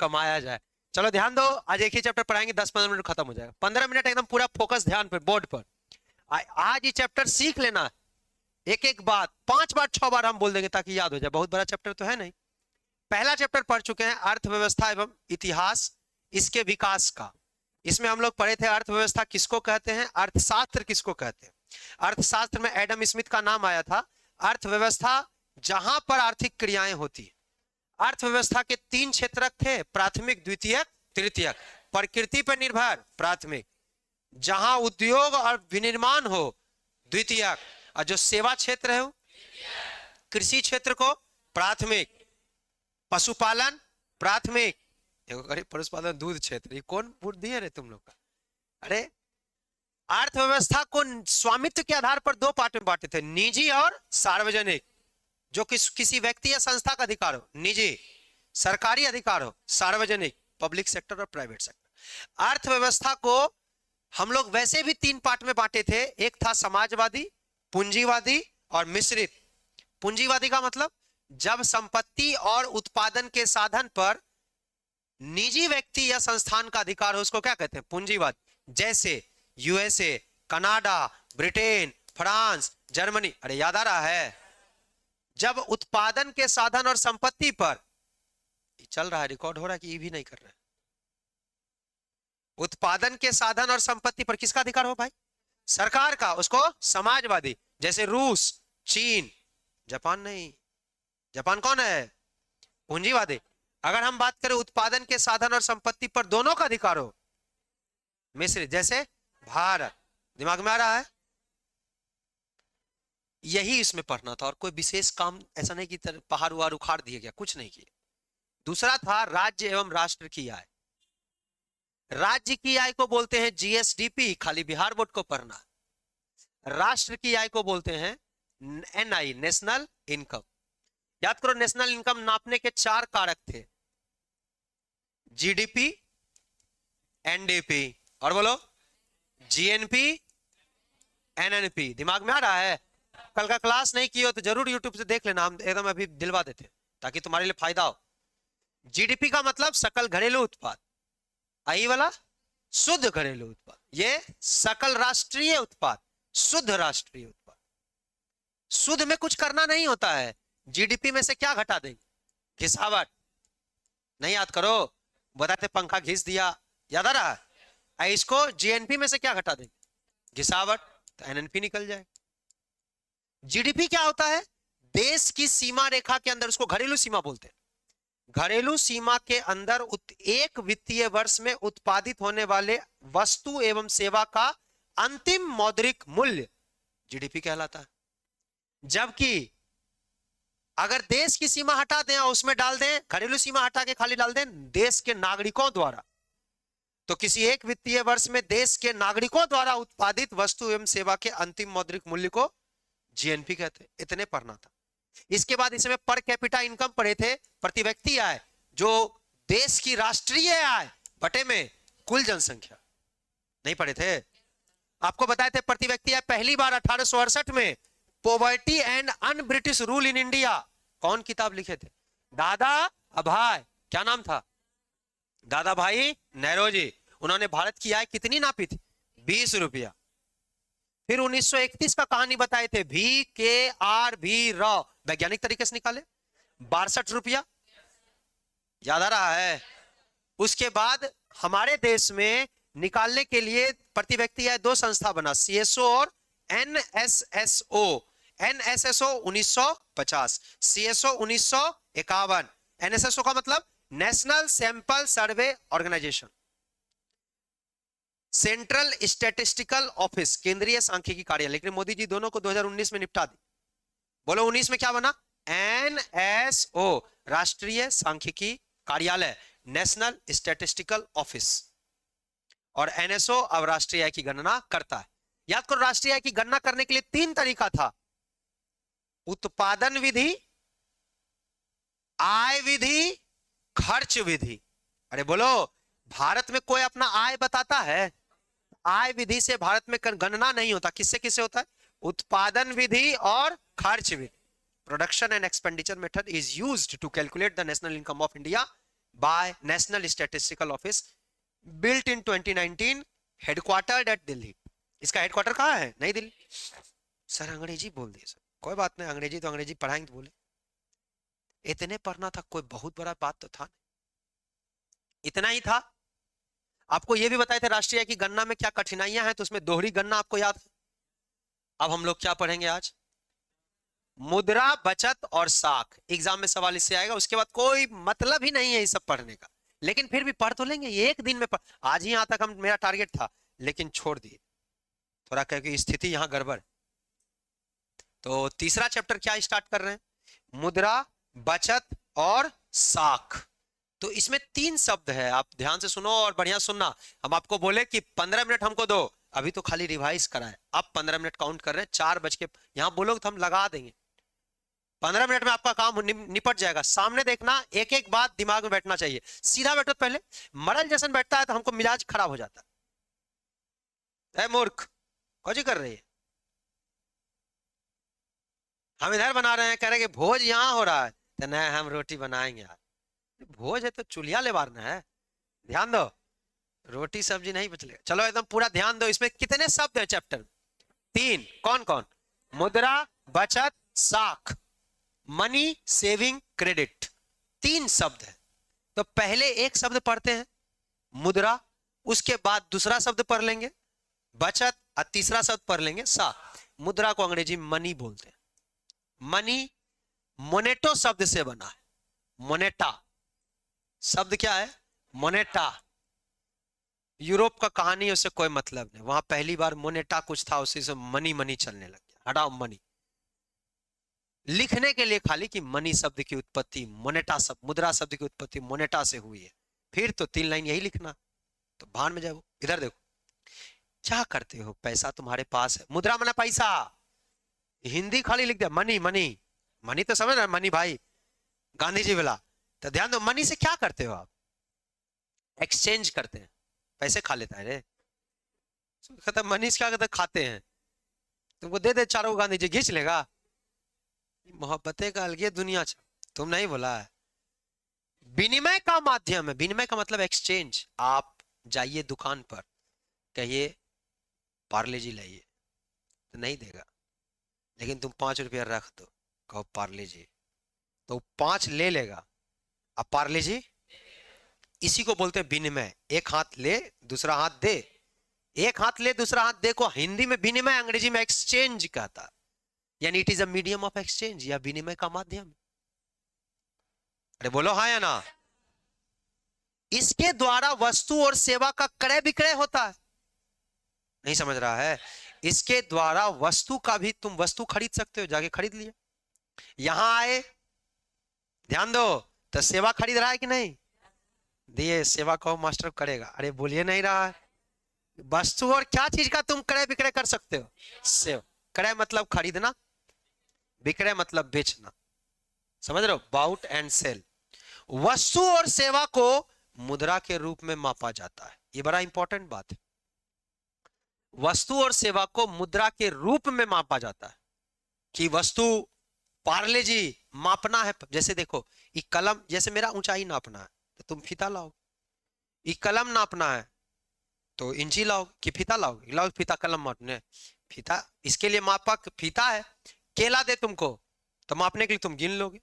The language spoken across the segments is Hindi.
कमाया जाए। चलो ध्यान दो, आज एक ही चैप्टर पढ़ाएंगे, 10-15 मिनट खत्म हो जाएगा। 15 मिनट एकदम पूरा फोकस ध्यान पे, बोर्ड पर। आज ये चैप्टर सीख लेना, एक एक बात 5 बार 6 बार हम बोल देंगे ताकि याद हो जाए। बहुत बड़ा चैप्टर तो है नहीं। पहला चैप्टर पढ़ चुके हैं अर्थव्यवस्था एवं इतिहास इसके विकास का। इसमें हम लोग पढ़े थे अर्थव्यवस्था किसको कहते हैं, अर्थशास्त्र किसको कहते हैं। अर्थशास्त्र में एडम स्मिथ का नाम आया था। अर्थव्यवस्था जहां पर आर्थिक क्रियाएं होती है। अर्थव्यवस्था के 3 क्षेत्रक थे, प्राथमिक, द्वितीयक, तृतीयक। प्रकृति पर निर्भर प्राथमिक, जहां उद्योग और विनिर्माण हो द्वितीयक, और जो सेवा क्षेत्र है कृषि क्षेत्र को प्राथमिक, पशुपालन प्राथमिक, पशुपालन दूध क्षेत्र। ये कौन बुद्धि है रे तुम लोग का। अरे अर्थव्यवस्था को स्वामित्व के आधार पर 2 पार्ट में बांटे थे, निजी और सार्वजनिक। जो किसी व्यक्ति या संस्था का अधिकार हो निजी, सरकारी अधिकार हो सार्वजनिक, पब्लिक सेक्टर और प्राइवेट सेक्टर। अर्थव्यवस्था को हम लोग वैसे भी 3 पार्ट में बांटे थे, एक था समाजवादी, पूंजीवादी और मिश्रित। पूंजीवादी का मतलब जब संपत्ति और उत्पादन के साधन पर निजी व्यक्ति या संस्थान का अधिकार हो उसको क्या कहते हैं, पूंजीवाद। जैसे USA, Canada, Britain, France, Germany. अरे याद आ रहा है, जब उत्पादन के साधन और संपत्ति पर, चल रहा है, रिकॉर्ड हो रहा है कि ये भी नहीं कर रहा है। उत्पादन के साधन और संपत्ति पर किसका अधिकार हो भाई, सरकार का, उसको समाजवादी। जैसे रूस, चीन, जापान नहीं, जापान कौन है, पूंजीवादी। अगर हम बात करें उत्पादन के साधन और संपत्ति पर दोनों का अधिकार हो, मिश्रित। जैसे भारत, दिमाग में आ रहा है। यही इसमें पढ़ना था, और कोई विशेष काम ऐसा नहीं कि पहाड़ वहाड़ उखाड़ दिए गया, कुछ नहीं किया। दूसरा था राज्य एवं राष्ट्र की आय। राज्य की आय को बोलते हैं जीएसडीपी, खाली बिहार बोर्ड को पढ़ना। राष्ट्र की आय को बोलते हैं एनआई, नेशनल इनकम। याद करो, नेशनल इनकम नापने के 4 कारक थे, जीडीपी, एनडीपी, और बोलो जीएनपी, एनएनपी। दिमाग में आ रहा है। कल का क्लास नहीं किए हो तो जरूर यूट्यूब से देख लेना, हम एकदम अभी दिलवा देते हैं ताकि तुम्हारे लिए फायदा हो। जीडीपी का मतलब सकल घरेलू उत्पाद, आई वाला शुद्ध घरेलू उत्पाद, ये सकल राष्ट्रीय उत्पाद, शुद्ध राष्ट्रीय उत्पाद। शुद्ध में कुछ करना नहीं होता है। जीडीपी में से क्या घटा देंगे, घिसावट। नहीं याद करो, बताते पंखा घिस दिया, याद आ रहा है। इसको जीएनपी में से क्या घटा देंगे, घिसावट, तो एनएनपी निकल जाए। जीडीपी क्या होता है, देश की सीमा रेखा के अंदर, उसको घरेलू सीमा बोलते हैं। घरेलू सीमा के अंदर एक वित्तीय वर्ष में उत्पादित होने वाले वस्तु एवं सेवा का अंतिम मौद्रिक मूल्य जीडीपी कहलाता है। जबकि अगर देश की सीमा हटा दें और उसमें डाल दें, घरेलू सीमा हटा के खाली डाल दें देश के नागरिकों द्वारा, तो किसी एक वित्तीय वर्ष में देश के नागरिकों द्वारा उत्पादित वस्तु एवं सेवा के अंतिम मौद्रिक मूल्य को जीएनपी कहते हैं। इतने पढ़ना था। इसके बाद इसमें पर कैपिटा इनकम पढ़े थे, प्रति व्यक्ति आय, जो देश की राष्ट्रीय आय बटे में कुल जनसंख्या। नहीं पढ़े थे, आपको बताए थे प्रति व्यक्ति आय पहली बार 1868 में poverty and un British rule in India, कौन किताब लिखे थे, दादा अभाय, क्या नाम था, दादा भाई नेहरूजी। उन्होंने भारत की आय कितनी नापी थी, 20 रुपया। फिर 1931 का कहानी बताए थे, VKRV राव, वैज्ञानिक तरीके से निकाले, 62 रुपया। याद आ रहा है। उसके बाद हमारे देश में निकालने के लिए प्रति व्यक्ति आय 2 संस्था बना, CSO और NSSO। NSSO 1950, CSO 1951। NSSO का मतलब national sample survey organisation, central statistical office, केंद्रीय सांख्यिकी कार्यालय। लेकिन मोदी जी दोनों को 2019 में निपटा दी। बोलो 19 में क्या बना, NSO, राष्ट्रीय सांख्यिकी कार्यालय, नेशनल स्टैटिस्टिकल ऑफिस। और NSO अब राष्ट्रीय आय की गणना करता है। याद करो, राष्ट्रीय आय की गणना करने के लिए 3 तरीका था, उत्पादन विधि, आय विधि, खर्च विधि। अरे बोलो, भारत में कोई अपना आय बताता है, आय विधि से भारत में गणना नहीं होता। किससे किससे होता है, उत्पादन विधि और खर्च विधि। Production and expenditure method is used to calculate the national income of India by national statistical office, built in 2019, headquartered at Delhi. इसका हेडक्वार्टर कहाँ है? नई दिल्ली। सर अंग्रेजी बोल दिए सर, कोई बात नहीं, अंग्रेजी तो अंग्रेजी पढ़ाएंगे तो बोले। इतने पढ़ना था, कोई बहुत बड़ा बात तो था, इतना ही था। आपको यह भी बताए थे राष्ट्रीय की गणना में क्या कठिनाइयां हैं, तो उसमें दोहरी गणना आपको याद है। अब हम लोग क्या पढ़ेंगे आज? मुद्रा, बचत और साख। एग्जाम में सवाल इससे आएगा, उसके बाद कोई मतलब ही नहीं है इस सब पढ़ने का, लेकिन फिर भी पढ़ तो लेंगे, ये एक दिन में पढ़। आज ही यहां तक हम, मेरा टारगेट था लेकिन छोड़ दिए थोड़ा, क्योंकि स्थिति यहां गड़बड़। तो तीसरा चैप्टर क्या स्टार्ट कर रहे हैं? मुद्रा, बचत और साख। तो इसमें 3 शब्द है, आप ध्यान से सुनो और बढ़िया सुनना। हम आपको बोले कि 15 मिनट हमको दो, अभी तो खाली रिवाइज कराए, अब 15 मिनट काउंट कर रहे हैं, 4 बज के यहां बोलोगे तो हम लगा देंगे। 15 मिनट में आपका काम निपट जाएगा। सामने देखना, एक एक बात दिमाग में बैठना चाहिए। सीधा बैठो, पहले मरल जैसन बैठता है तो हमको मिजाज खराब हो जाता है। मूर्ख, कौन कर रही है? हम इधर बना रहे हैं, कह रहे हैं कि भोज यहां हो रहा है, तो नहीं हम रोटी बनाएंगे यार। भोज है तो चूल्हा ले बारना है, ध्यान दो, रोटी सब्जी नहीं बचलेगा। चलो एकदम पूरा ध्यान दो। इसमें कितने शब्द है चैप्टर? 3। कौन कौन? मुद्रा, बचत, साख, मनी, सेविंग, क्रेडिट। 3 शब्द है। तो पहले एक शब्द पढ़ते हैं मुद्रा, उसके बाद दूसरा शब्द पढ़ लेंगे बचत, और तीसरा शब्द पढ़ लेंगे साख। मुद्रा को अंग्रेजी में मनी बोलते हैं। मनी मोनेटो शब्द से बना है। मोनेटा शब्द क्या है? मोनेटा। यूरोप का कहानी है, उससे कोई मतलब नहीं, वहां पहली बार मोनेटा कुछ था, उसी से मनी मनी चलने लग गया। हटाओ मनी, लिखने के लिए खाली कि मनी शब्द की उत्पत्ति मोनेटा शब्द, मुद्रा शब्द की उत्पत्ति मोनेटा से हुई है, फिर तो 3 लाइन यही लिखना। तो भान में जाओ। इधर देखो, क्या करते हो? पैसा तुम्हारे पास है, मुद्रा माना पैसा, हिंदी खाली लिख दिया मनी मनी। मनी तो समझ रहे, मनी भाई गांधी जी बोला। तो ध्यान दो, मनी से क्या करते हो आप? एक्सचेंज करते हैं, पैसे खा लेता है रे। कहता मनी से क्या करते? खाते हैं। तुमको दे दे चारों, गांधी जी घींच लेगा। मोहब्बतें का अलग दुनिया छ, तुम नहीं बोला है। विनिमय का माध्यम है, विनिमय का मतलब एक्सचेंज। आप जाइए दुकान पर, कहिए पार्ले जी लाइए, तो नहीं देगा, लेकिन तुम 5 रुपया रख दो, कहो पार्ले जी, तो 5 ले लेगा। अब पार्ले जी, इसी को बोलते हैं विनिमय। एक हाथ ले दूसरा हाथ दे, एक हाथ ले दूसरा हाथ दे को हिंदी में विनिमय, अंग्रेजी में एक्सचेंज कहता है। यानी it is a medium of exchange, या विनिमय का माध्यम। अरे बोलो हाँ या ना। इसके द्वारा वस्तु और सेवा का क्रय विक्रय होता है। नहीं समझ रहा है? इसके द्वारा वस्तु का भी, तुम वस्तु खरीद सकते हो, जाके खरीद लिए। यहां आए, ध्यान दो, तो सेवा खरीद रहा है कि नहीं? दिए, सेवा कहो मास्टर करेगा। अरे बोलिए नहीं रहा है। वस्तु और क्या चीज का तुम क्रय विक्रय कर सकते हो? सेवा। क्रय मतलब खरीदना, विक्रय मतलब बेचना। समझ रहे हो? बाउट एंड सेल। वस्तु और सेवा को मुद्रा के रूप में मापा जाता है, ये बड़ा इंपॉर्टेंट बात है। वस्तु और सेवा को मुद्रा के रूप में मापा जाता है। कि वस्तु, पार्ले जी मापना है, जैसे देखो ये कलम, जैसे मेरा ऊंचाई नापना है तो तुम फीता लाओ। ये कलम नापना है तो इंची लाओ कि फीता लाओ? लाओ फीता, कलम मापने फीता, इसके लिए मापक फीता है। केला दे तुमको तो मापने के लिए तुम गिन लोगे।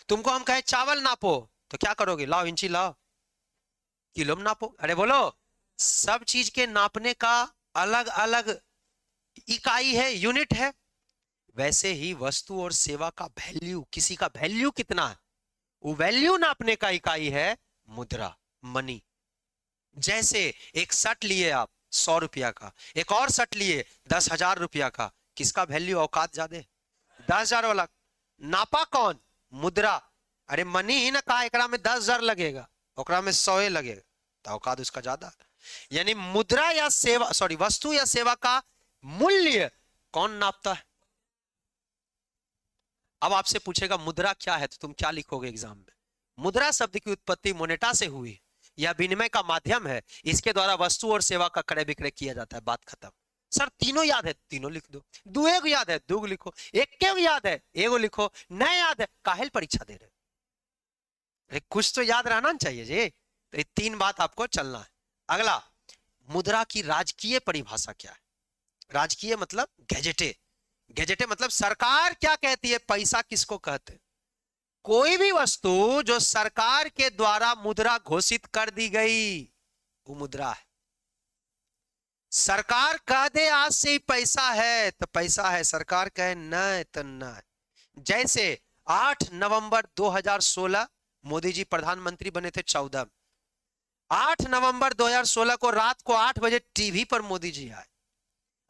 तुमको हम कहे चावल नापो तो क्या करोगे? लाओ इंची लाओ, किलो में नापो। अरे बोलो, सब चीज के नापने का अलग अलग इकाई है, यूनिट है। वैसे ही वस्तु और सेवा का वैल्यू, किसी का वैल्यू कितना है, वो वैल्यू नापने का इकाई है मुद्रा, मनी। जैसे एक शर्ट लिए आप 100 रुपया का, एक और शर्ट लिए 10,000 रुपया का, किसका वैल्यू औकात ज्यादा? 10,000 वाला। नापा कौन? मुद्रा। अरे मनी ही ना कहा एकरा में 10,000 लगेगा, ओकरा में 100 लगेगा, तो औकात उसका ज्यादा। यानी मुद्रा या सेवा, सॉरी, वस्तु या सेवा का मूल्य कौन नापता है? अब आपसे पूछेगा मुद्रा क्या है, तो तुम क्या लिखोगे एग्जाम में? मुद्रा शब्द की उत्पत्ति मोनेटा से हुई, यह विनिमय का माध्यम है, इसके द्वारा वस्तु और सेवा का क्रय विक्रय किया जाता है। बात खत्म। सर तीनों याद है, तीनों लिख दो। दुए को याद है, दो लिखो। एक के याद है, एगो लिखो। नहीं याद है, काहेल परीक्षा दे रहे? अरे कुछ तो याद रहना चाहिए जी। तो ये तीन बात आपको चलना है। अगला, मुद्रा की राजकीय परिभाषा क्या है? राजकीय मतलब गैजेटे। गैजेटे मतलब सरकार क्या कहती है, पैसा किसको कहते हैं? कोई भी वस्तु जो सरकार के द्वारा मुद्रा घोषित कर दी गई, वो मुद्रा है। सरकार कह दे आज से ही पैसा है तो पैसा है, सरकार कहे न तो न। जैसे 8 नवंबर 2016 मोदी जी प्रधानमंत्री बने थे 14 में। 8 नवंबर 2016 को रात को 8 बजे टीवी पर मोदी जी आए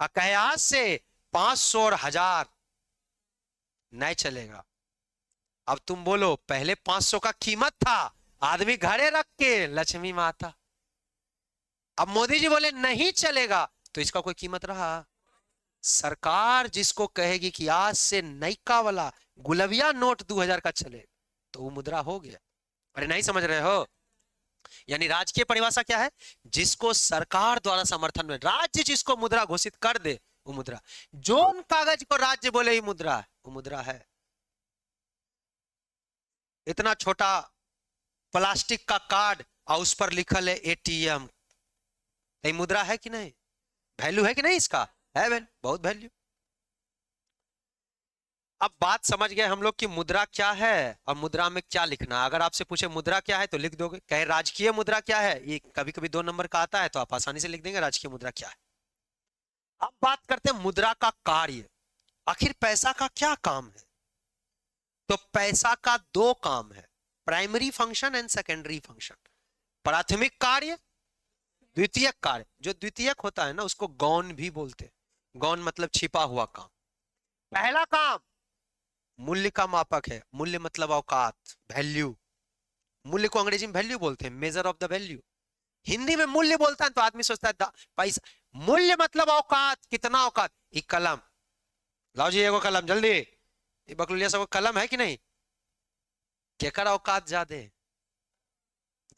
और कहे आज से 500 और 1000 नहीं चलेगा। अब तुम बोलो, पहले 500 का कीमत था, आदमी घरे रख के लक्ष्मी माता। अब मोदी जी बोले नहीं चलेगा, तो इसका कोई कीमत रहा? सरकार जिसको कहेगी कि आज से नयका वाला गुलबिया नोट 2000 का चले, तो वो मुद्रा हो गया। अरे नहीं समझ रहे हो? यानी राजकीय परिभाषा क्या है? जिसको सरकार द्वारा समर्थन में, राज्य जिसको मुद्रा घोषित कर दे वो मुद्रा। जो कागज को राज्य बोले ही मुद्रा है, वो मुद्रा है। इतना छोटा प्लास्टिक का कार्ड और उस पर लिखल है एटीएम, ये मुद्रा है कि नहीं? वैल्यू है कि नहीं इसका? है बहन, बहुत वैल्यू। अब बात समझ गए हम लोग कि मुद्रा क्या है और मुद्रा में क्या लिखना। अगर आपसे पूछे मुद्रा क्या है तो लिख दोगे। कहे राजकीय मुद्रा क्या है, ये कभी कभी 2 नंबर का आता है, तो आप आसानी से लिख देंगे राजकीय मुद्रा क्या है। अब बात करते हैं मुद्रा का कार्य। आखिर पैसा का क्या काम है? तो पैसा का 2 काम है, primary function and secondary function. प्राथमिक कार्य, द्वितीयक कार्य। जो द्वितीयक होता है ना उसको गौण भी बोलते हैं। गौण मतलब छिपा हुआ काम। पहला काम मूल्य का मापक है। मूल्य मतलब औकात, वैल्यू। मूल्य को अंग्रेजी में वैल्यू बोलते हैं, measure of the value. Hindi में मूल्य बोलता है तो आदमी सोचता है पैसा। मूल्य मतलब औकात, कितना औकात। एक कलम लाओ जी, एगो कलम जल्दी। ये बकलुलिया सब कलम है कि नहीं? केकर औकात ज्यादा है?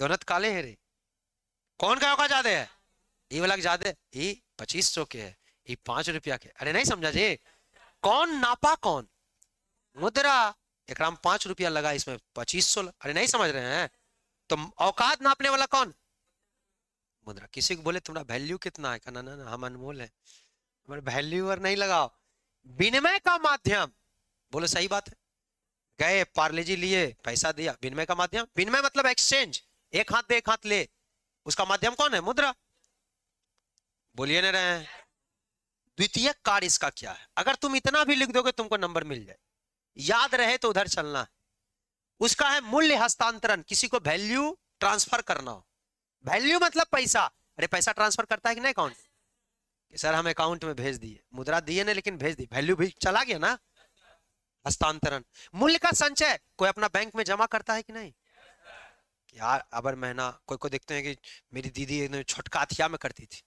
दोनों काले है रे। कौन का औकात ज्यादा है? ये वाला ज्यादा है। ये 2500 के है, ये 5 रुपया के। अरे नहीं समझा जी? कौन नापा? कौन? मुद्रा। एक 5 रुपया लगा, इसमें 2500। अरे नहीं समझ रहे हैं? तो औकात नापने वाला कौन? मुद्रा। किसी को बोले तुम्हारा वैल्यू कितना है, कहना ना ना हम अनमोल है, वैल्यू और नहीं लगाओ। विनिमय का माध्यम, बोलो सही बात है। गए पार्ले जी लिए, पैसा दिया, विनिमय का माध्यम। विनिमय मतलब एक्सचेंज, एक हाथ दे एक हाथ ले। उसका माध्यम कौन है? मुद्रा। बोलिए ना रहे हैं। द्वितीय कार्य इसका क्या है? अगर तुम इतना भी लिख दोगे तुमको नंबर मिल जाए, याद रहे तो उधर चलना है। उसका है मूल्य हस्तांतरण, किसी को वैल्यू ट्रांसफर करना हो। वैल्यू मतलब पैसा। अरे पैसा ट्रांसफर करता है कि नहीं अकाउंट? सर हम अकाउंट में भेज दिए, मुद्रा दिए नहीं लेकिन भेज दी, वैल्यू भी चला गया ना, हस्तांतरण। मूल्य का संचय, कोई अपना बैंक में जमा करता है कि नहीं? यार अबर महीना कोई को देखते हैं कि मेरी दीदी छोटका हथिया में करती थी,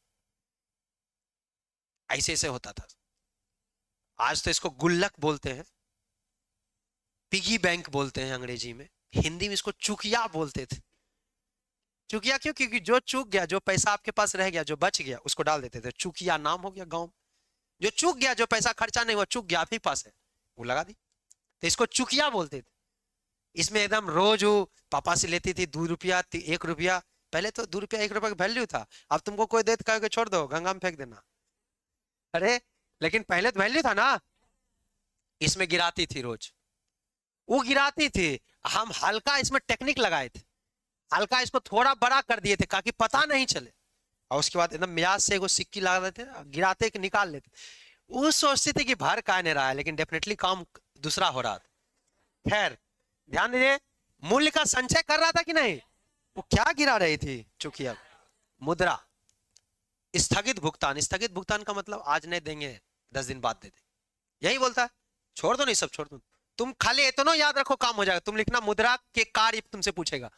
ऐसे ऐसे होता था। आज तो इसको गुल्लक बोलते हैं, पिगी बैंक बोलते हैं अंग्रेजी में। हिंदी में इसको चुकिया बोलते थे। चुकिया क्यों? क्योंकि जो चूक गया, जो पैसा आपके पास रह गया, जो बच गया, उसको डाल देते थे। चुकिया नाम हो गया गांव। जो चूक गया, जो पैसा खर्चा नहीं हुआ, चूक गया आप ही पास है, वो लगा दी, तो इसको चुकिया बोलते थे। इसमें एकदम रोज वो पापा से लेती थी 2 रुपया 1 रुपया। पहले तो 2 रुपया 1 रुपया का वैल्यू था। अब तुमको कोई दे तो कहोगे छोड़ दो, गंगा में फेंक देना। अरे लेकिन पहले तो वैल्यू था ना। इसमें गिराती थी रोज, वो गिराती थी। हम हल्का इसमें टेक्निक लगाए थे, हल्का इसको थोड़ा बड़ा कर दिए थे ताकि पता नहीं चले। और उसके बाद एकदम मिजाज से एगो सिक्की लगा देते, गिराते कि निकाल लेते। वो सोचते थे कि भर का नहीं रहा है, लेकिन डेफिनेटली काम दूसरा हो रहा था। खैर ध्यान दीजिए, मूल्य का संचय कर रहा था कि नहीं? वो क्या गिरा रही थी? चुकिया। मुद्रा। स्थगित भुगतान, स्थगित भुगतान का मतलब आज नहीं देंगे 10 दिन बाद दे दे, यही बोलता है। छोड़ दो, नहीं सब छोड़ दो, तुम खाली इतना याद रखो काम हो जाएगा। तुम लिखना मुद्रा के कार्य तुमसे पूछेगा,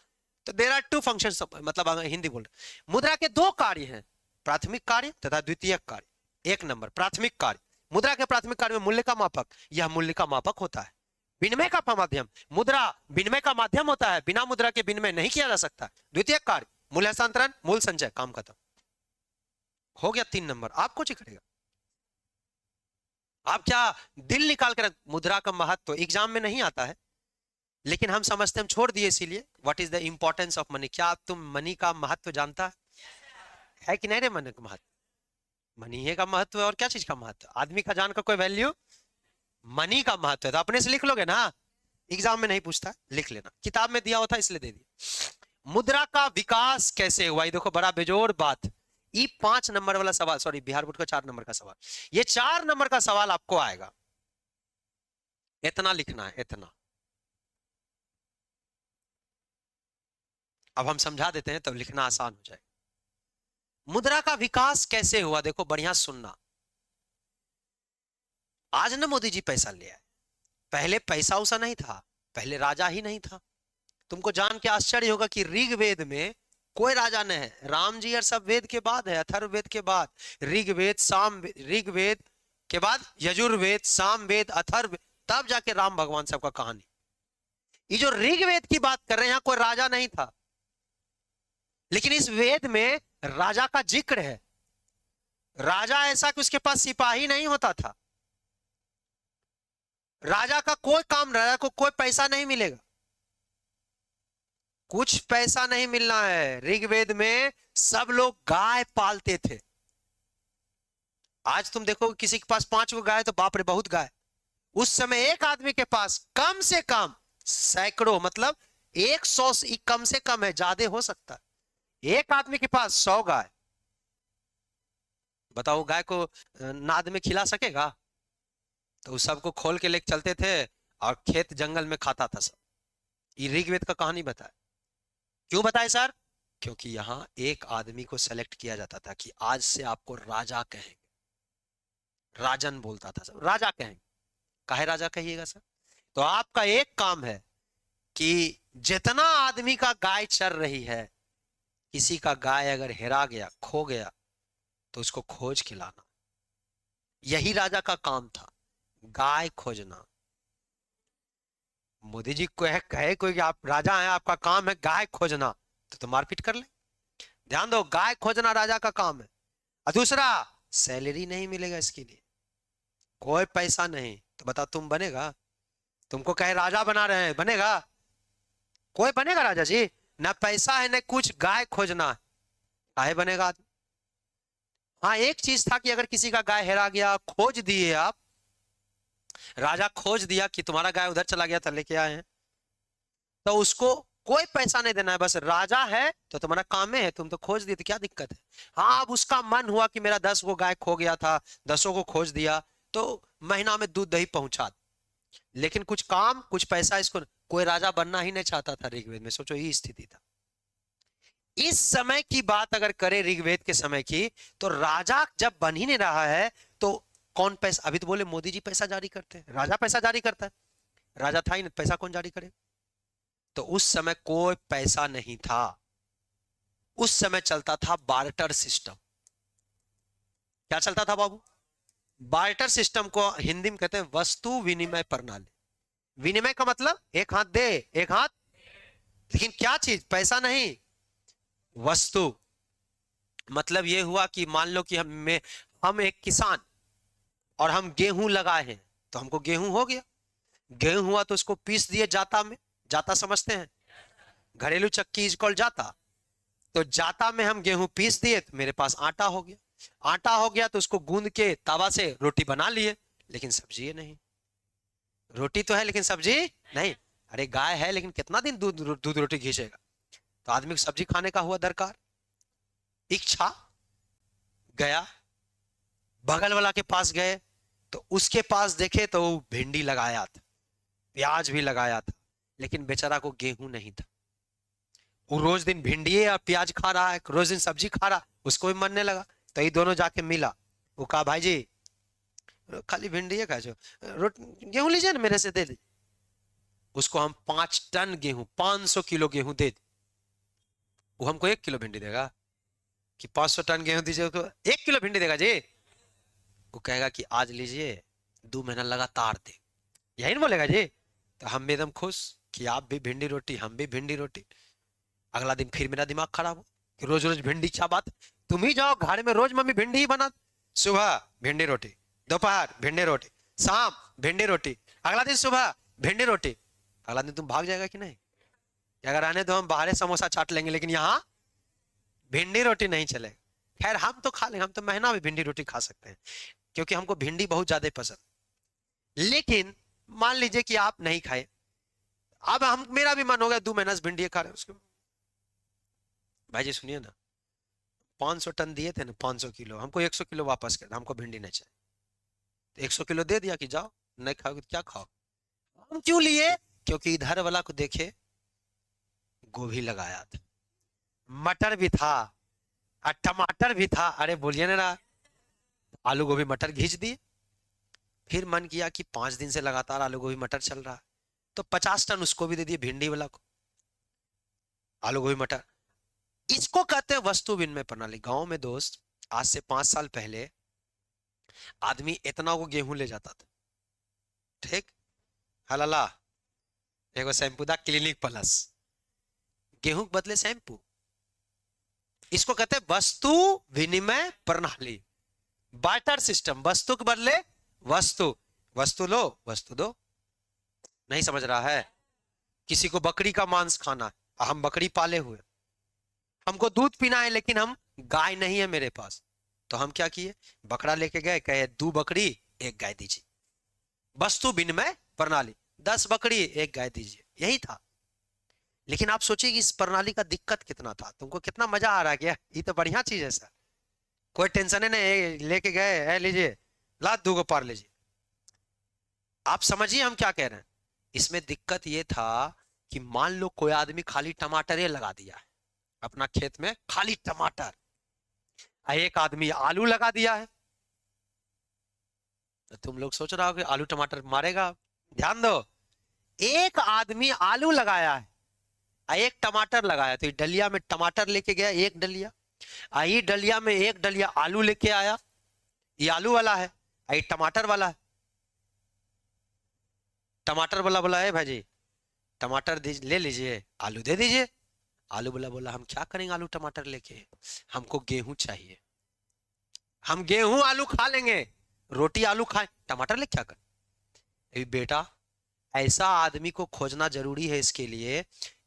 तो देयर आर 2 फंक्शंस, मतलब हिंदी बोल रहे। मुद्रा के 2 कार्य हैं, प्राथमिक कार्य तथा द्वितीयक कार्य। 1 नंबर प्राथमिक कार्य। मुद्रा के प्राथमिक कार्य में मूल्य का मापक, यह मूल्य का मापक होता है। विनिमय का माध्यम, मुद्रा विनिमय का माध्यम होता है, बिना मुद्रा के विनिमय नहीं किया जा सकता। द्वितीयक कार्य मूल्य हस्तांतरण, मूल संचय, काम खत्म हो गया। 3 नंबर। आप कुछ ही करेगा, आप क्या दिल निकाल कर। मुद्रा का महत्व एग्जाम में नहीं आता है, लेकिन हम समझते हम छोड़ दिए इसीलिए। What is the importance of money? क्या तुम मनी का महत्व जानता है कि नहीं रे? मनी का महत्व, मनी है का महत्व है, और क्या चीज का महत्व? आदमी का जान का कोई वैल्यू, मनी का महत्व है। तो अपने से लिख लोगे ना, एग्जाम में नहीं पूछता, लिख लेना, किताब में दिया हुआ था इसलिए दे दिया। मुद्रा का विकास कैसे हुआ? ये देखो बड़ा बेजोड़ बात। ये 5 नंबर वाला सवाल, सॉरी बिहार बोर्ड का 4 नंबर का सवाल, ये 4 नंबर का सवाल आपको आएगा। इतना लिखना है, इतना। अब हम समझा देते हैं तब लिखना आसान हो जाएगा। मुद्रा का विकास कैसे हुआ? देखो बढ़िया सुनना। आज ना मोदी जी पैसा ले आए, पहले पैसा उसा नहीं था, पहले राजा ही नहीं था। तुमको जान के आश्चर्य होगा कि ऋग्वेद में कोई राजा नहीं है। राम जी और सब वेद के बाद है, अथर्ववेद के बाद ऋग्वेद के बाद यजुर्वेद, सामवेद, अथर्ववेद, तब जाके राम भगवान सबका कहानी। ये जो ऋग्वेद की बात कर रहे हैं, यहां कोई राजा नहीं था, लेकिन इस वेद में राजा का जिक्र है। राजा ऐसा कि उसके पास सिपाही नहीं होता था। राजा का कोई काम, राजा को कोई पैसा नहीं मिलेगा, कुछ पैसा नहीं मिलना है। ऋग्वेद में सब लोग गाय पालते थे। आज तुम देखो किसी के पास 5 गो गाय तो बाप रे बहुत गाय। उस समय एक आदमी के पास कम से कम सैकड़ों, मतलब 100 से कम से कम है, ज्यादा हो सकता है। एक आदमी के पास 100 गाय। बताओ गाय को नाद में खिला सकेगा? तो सबको खोल के लेके चलते थे और खेत जंगल में खाता था सब। ये ऋग्वेद का कहानी बताए। क्यों बताए सर? क्योंकि यहां एक आदमी को सेलेक्ट किया जाता था कि आज से आपको राजा कहेंगे। राजन बोलता था सब, राजा कहेंगे। काहे राजा कहिएगा सर? तो आपका एक काम है कि जितना आदमी का गाय चर रही है, किसी का गाय अगर हेरा गया, खो गया, तो उसको खोज के लाना। यही राजा का काम था, गाय खोजना। मोदी जी को कहे कोई कि आप राजा हैं, आपका काम है गाय खोजना, तो मारपीट कर ले। ध्यान दो, गाय खोजना राजा का काम है। और दूसरा, सैलरी नहीं मिलेगा इसके लिए, कोई पैसा नहीं। तो बताओ तुम बनेगा? तुमको कहे राजा बना रहे हैं, बनेगा? कोई बनेगा राजा जी? ना पैसा है ना कुछ, गाय खोजना है, काहे बनेगा? हाँ एक चीज था कि अगर किसी का गाय हेरा गया, खोज दिए आप, राजा खोज दिया कि तुम्हारा गाय उधर चला गया था, लेके आए हैं, तो उसको कोई पैसा नहीं देना है, बस राजा है तो तुम्हारा काम है, तुम तो खोज दिए तो क्या दिक्कत है। हाँ अब उसका मन हुआ कि मेरा 10 गो गाय खो गया था, 10 को खोज दिया, तो महीना में दूध दही पहुंचा, लेकिन कुछ काम कुछ पैसा इसको कोई राजा बनना ही नहीं चाहता था ऋग्वेद में। सोचो ये स्थिति था। इस समय की बात अगर करें ऋग्वेद के समय की, तो राजा जब बन ही नहीं रहा है तो कौन पैसा? अभी तो बोले मोदी जी पैसा जारी करते हैं, राजा पैसा जारी करता है, राजा था ही नहीं, पैसा कौन जारी करे? तो उस समय कोई पैसा नहीं था। उस समय चलता था बार्टर सिस्टम। क्या चलता था बाबू? बार्टर सिस्टम को हिंदी में कहते हैं वस्तु विनिमय प्रणाली। विनिमय का मतलब एक हाथ दे एक हाथ, लेकिन क्या चीज? पैसा नहीं, वस्तु। मतलब यह हुआ कि मान लो कि हम एक किसान और हम गेहूं लगाए हैं, तो हमको गेहूं हो गया, गेहूं हुआ तो उसको पीस दिए जाता में। जाता समझते हैं? घरेलू चक्की इज कॉल्ड जाता। तो जाता में हम गेहूं पीस दिए तो मेरे पास आटा हो गया। आटा हो गया तो उसको गूंद के तवा से रोटी बना लिए, लेकिन सब्जी नहीं। रोटी तो है लेकिन सब्जी नहीं। अरे गाय है लेकिन कितना दिन दूध दूध रोटी खींचेगा? तो आदमी को सब्जी खाने का हुआ दरकार, इच्छा। गया बगल वाला के पास गए तो उसके पास देखे तो भिंडी लगाया था, प्याज भी लगाया था, लेकिन बेचारा को गेहूं नहीं था। वो रोज दिन भिंडी या प्याज खा रहा है, रोज दिन सब्जी खा रहा, उसको भी मरने लगा। तो ये दोनों जाके मिला, वो कहा भाई जी खाली भिंडी खा जो, गेहूं लीजिए ना मेरे से दे दे। उसको हम 5 टन गेहूं, 500 किलो गेहूं दे दे, वो हमको 1 किलो भिंडी देगा? कि 500 टन गेहूं दीजिए तो 1 किलो भिंडी देगा जी? वो कहेगा कि आज लीजिए 2 महीना लगातार दे, यही नहीं बोलेगा जी? तो हम भी एकदम खुश कि आप भी भिंडी रोटी हम भी भिंडी रोटी। अगला दिन फिर मेरा दिमाग खराब हो कि रोज रोज भिंडी, क्या बात? तुम ही जाओ घर में, रोज मम्मी भिंडी ही बना, सुबह भिंडी रोटी, दोपहर भिंडी रोटी, शाम भिंडी रोटी, अगला दिन सुबह भिंडी रोटी। अगला दिन तुम भाग जाएगा कि नहीं, कि अगर आने तो हम बाहर समोसा चाट लेंगे, लेकिन यहाँ भिंडी रोटी नहीं चलेगा। खैर हम तो खा लेंगे, हम तो महीना में भिंडी रोटी खा सकते हैं, क्योंकि हमको भिंडी बहुत ज्यादा पसंद। लेकिन मान लीजिए कि आप नहीं खाए, अब हम, मेरा भी मन हो गया 2 महीना से भिंडी खा रहे हैं उसके। भाई जी सुनिए ना, 500 टन दिए थे ना, 500 किलो, हमको 100 किलो वापस कर, हमको भिंडी नहीं चाहिए। तो 100 किलो दे दिया कि जाओ, नहीं खाओगे तो क्या खाओ। हम क्यों लिए? क्योंकि इधर वाला को देखे गोभी लगाया था, मटर भी था और टमाटर भी था। अरे बोलिए ना, आलू गोभी मटर घींच दिए। फिर मन किया कि 5 दिन से लगातार आलू गोभी मटर चल रहा है, तो 50 टन उसको भी दे दिए, भिंडी वाला को, आलू गोभी मटर। इसको कहते हैं वस्तु विनिमय प्रणाली। गांव में दोस्त, आज से 5 साल पहले आदमी इतना को गेहूं ले जाता था, ठीक, हलाला एगो शैम्पू था क्लिनिक प्लस, गेहूं के बदले शैम्पू। इसको कहते हैं वस्तु विनिमय प्रणाली, बार्टर सिस्टम। वस्तु के बदले वस्तु, वस्तु लो वस्तु दो। नहीं समझ रहा है? किसी को बकरी का मांस खाना है, हम बकरी पाले हुए, हमको दूध पीना है, लेकिन हम गाय नहीं है मेरे पास, तो हम क्या किए, बकरा लेके गए, कहे 2 बकरी 1 गाय दीजिए। वस्तु विनिमय प्रणाली, 10 बकरी 1 गाय दीजिए, यही था। लेकिन आप सोचिए कि इस प्रणाली का दिक्कत कितना था। तुमको कितना मजा आ रहा है क्या? ये तो बढ़िया चीज है सर, कोई टेंशन है नहीं, लेके गए है, लीजिए, ला 2 को पार लीजिए। आप समझिए हम क्या कह रहे हैं। इसमें दिक्कत ये था कि मान लो कोई आदमी खाली टमाटर ही लगा दिया है अपना खेत में, खाली टमाटर, एक आदमी आलू लगा दिया है, तो तुम लोग सोच रहा हो कि आलू टमाटर मारेगा। ध्यान दो, एक आदमी आलू लगाया है, एक टमाटर लगाया, तो डलिया में टमाटर लेके गया 1 डलिया, आई डलिया में 1 डलिया आलू लेके आया, ये आलू वाला है, आई टमाटर वाला है। टमाटर वाला बोला है भाई टमाटर ले लीजिए, आलू दे दीजिए। आलू वाला बोला हम क्या करेंगे आलू टमाटर लेके, हमको गेहूं चाहिए, हम गेहूं आलू खा लेंगे, रोटी आलू खाए, टमाटर ले क्या कर। बेटा ऐसा आदमी को खोजना जरूरी है इसके लिए,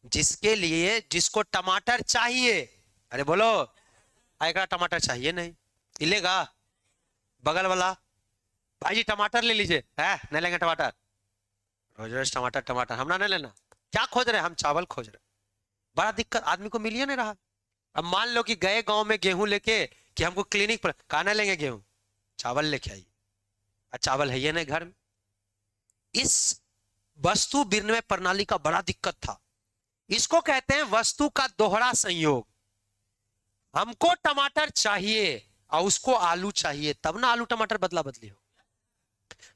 जिसके लिए, जिसको टमाटर चाहिए। अरे बोलो, आएगा टमाटर चाहिए नहीं, लेगा बगल वाला, भाई जी टमाटर ले लीजिए, है नहीं लेंगे टमाटर, रोज रोज टमाटर टमाटर, हम ना नहीं लेना। क्या खोज रहे, हम चावल खोज रहे। बड़ा दिक्कत, आदमी को मिल ही नहीं रहा। अब मान लो कि गए गांव में गेहूं लेके, कि हमको क्लिनिक पर, कहा ना लेंगे गेहूं, चावल लेके आइए, चावल है ये नहीं घर में। इस वस्तु विनिमय प्रणाली का बड़ा दिक्कत था। इसको कहते हैं वस्तु का दोहरा संयोग। हमको टमाटर चाहिए और उसको आलू चाहिए, तब ना आलू टमाटर बदला बदली हो।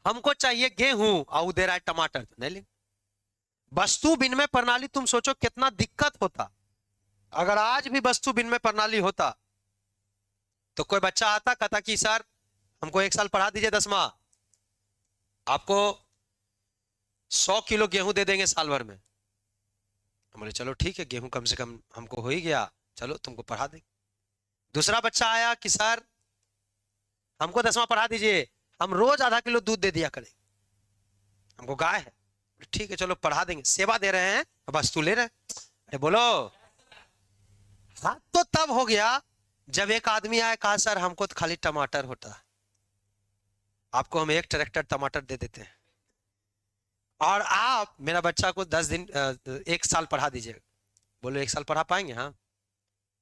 हमको चाहिए गेहूं और दे रहा है टमाटर, तो नहीं लेंगे। वस्तु विनिमय प्रणाली, तुम सोचो कितना दिक्कत होता। अगर आज भी वस्तु विनिमय प्रणाली होता, तो कोई बच्चा आता कहता कि सर हमको 1 साल पढ़ा दीजिए 10वां, आपको 100 किलो गेहूं दे देंगे साल भर में। बोले चलो ठीक है, गेहूं कम से कम हमको हो ही गया, चलो तुमको पढ़ा देंगे। दूसरा बच्चा आया कि सर हमको 10वां पढ़ा दीजिए, हम रोज आधा किलो दूध दे दिया करें, हमको गाय है। ठीक है चलो पढ़ा देंगे, सेवा दे रहे हैं, वस्तु ले रहे हैं। अरे बोलो, हाँ तो तब हो गया जब एक आदमी आया, कहा सर हमको तो खाली टमाटर होता है, आपको हम 1 ट्रैक्टर टमाटर दे देते हैं, और आप मेरा बच्चा को 10 दिन 1 साल पढ़ा दीजिएगा। बोलो 1 साल पढ़ा पाएंगे? हाँ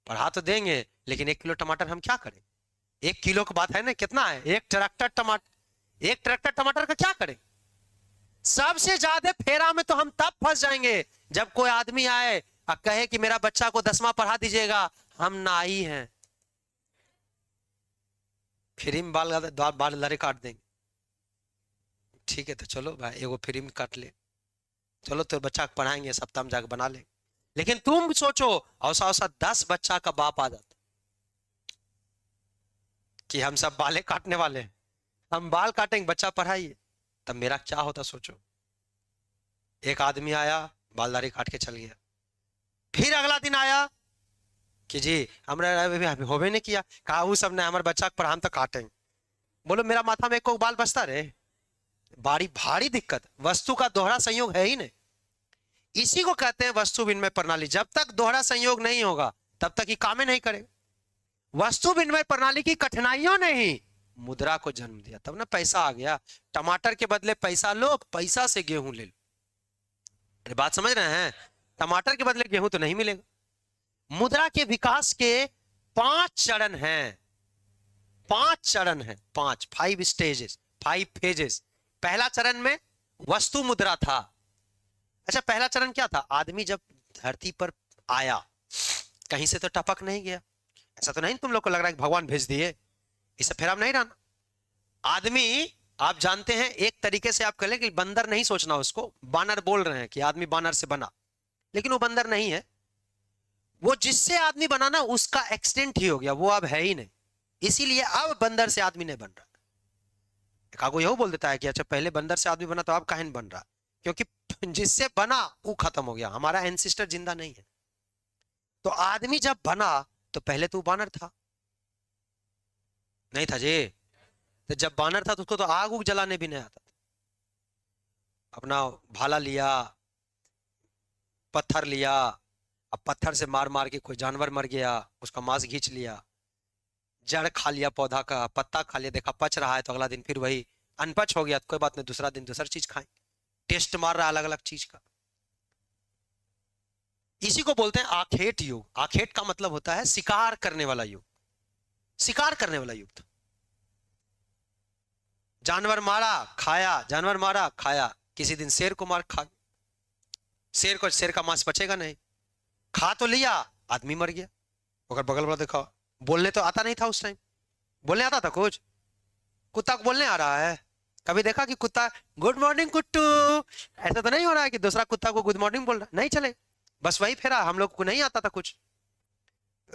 पढ़ा तो देंगे, लेकिन 1 किलो टमाटर हम क्या करें? 1 किलो की बात है ना, कितना है 1 ट्रैक्टर टमाटर, 1 ट्रैक्टर टमाटर का क्या करें? सबसे ज्यादा फेरा में तो हम तब फंस जाएंगे जब कोई आदमी आए और कहे कि मेरा बच्चा को 10वां पढ़ा दीजिएगा, हम नाई हैं, फ्री में बाल लड़े काट देंगे। ठीक है तो चलो भाई एगो फ्री में काट ले, चलो तो बच्चा को पढ़ाएंगे, सप्ताह में जाकर बना ले। लेकिन तुम सोचो औसा औसा 10 बच्चा का बाप आ जाता कि हम सब बाले काटने वाले हैं, हम बाल काटेंगे, बच्चा पढ़ाइए, तब मेरा क्या होता सोचो। एक आदमी आया बालदारी काट के चल गया, फिर अगला दिन आया कि जी हमारा होबे नहीं किया, कहा वो सब ने हमारे बच्चा को पढ़ाम तो काटेंगे। बोलो मेरा माथा में एक को बाल बचता रहे, बड़ी भारी दिक्कत। वस्तु का दोहरा संयोग है ही नहीं। इसी को कहते हैं वस्तु विनिमय प्रणाली। जब तक दोहरा संयोग नहीं होगा तब तक ये काम ही नहीं करेगा। वस्तु विनिमय प्रणाली की कठिनाइयों ने ही मुद्रा को जन्म दिया, तब ना पैसा आ गया। टमाटर के बदले पैसा लो, पैसा से गेहूं ले लो। अरे बात समझ रहे हैं? टमाटर के बदले गेहूं तो नहीं मिलेगा। मुद्रा के विकास के 5 चरण हैं, 5 चरण हैं, 5 स्टेजेस, 5 फेजेस। पहला चरण में वस्तु मुद्रा था। अच्छा, पहला चरण क्या था? आदमी जब धरती पर आया, कहीं से तो टपक नहीं गया। ऐसा तो नहीं तुम लोग को लग रहा है कि भगवान भेज दिए, इसे फेराम नहीं रहना। आदमी, आप जानते हैं, एक तरीके से आप कह लें कि बंदर नहीं सोचना उसको, बानर बोल रहे हैं कि आदमी बानर से बना, लेकिन वो बंदर नहीं है। वो जिससे आदमी बना ना, उसका एक्सीडेंट ही हो गया, वो अब है ही नहीं। इसीलिए अब बंदर से आदमी नहीं बन रहा। कागो यही बोल देता है कि अच्छा पहले बंदर से आदमी बना तो अब काहे नहीं बन रहा? क्योंकि जिससे बना वो खत्म हो गया, हमारा एंसिस्टर जिंदा नहीं है। तो आदमी जब बना तो पहले तो बानर था, नहीं था जी? तो जब बानर था तो उसको तो आग उग जलाने भी नहीं आता था। अपना भाला लिया, पत्थर लिया, अब पत्थर से मार मार के कोई जानवर मर गया, उसका मांस घींच लिया, जड़ खा लिया, पौधा का पत्ता खा लिया, देखा पच रहा है तो अगला दिन फिर वही अनपच हो गया तो कोई बात नहीं, दूसरा दिन दूसरा चीज खाएं। टेस्ट मार रहा है अलग अलग चीज का। इसी को बोलते हैं आखेट युग। आखेट का मतलब होता है शिकार करने वाला युग। शिकार करने वाला युग था। जानवर मारा खाया, जानवर मारा खाया। किसी दिन शेर को मार खा, शेर का मांस बचेगा नहीं, खा तो लिया, आदमी मर गया। अगर बगल वाला देखा, बोलने तो आता नहीं था उस टाइम, बोलने आता था कुछ? कुत्ता को बोलने आ रहा है? कभी देखा कि कुत्ता गुड मॉर्निंग कुट्टू, ऐसा तो नहीं हो रहा है कि दूसरा कुत्ता को गुड मॉर्निंग बोल रहा? नहीं चले, बस वही फेरा। हम लोग को नहीं आता था कुछ,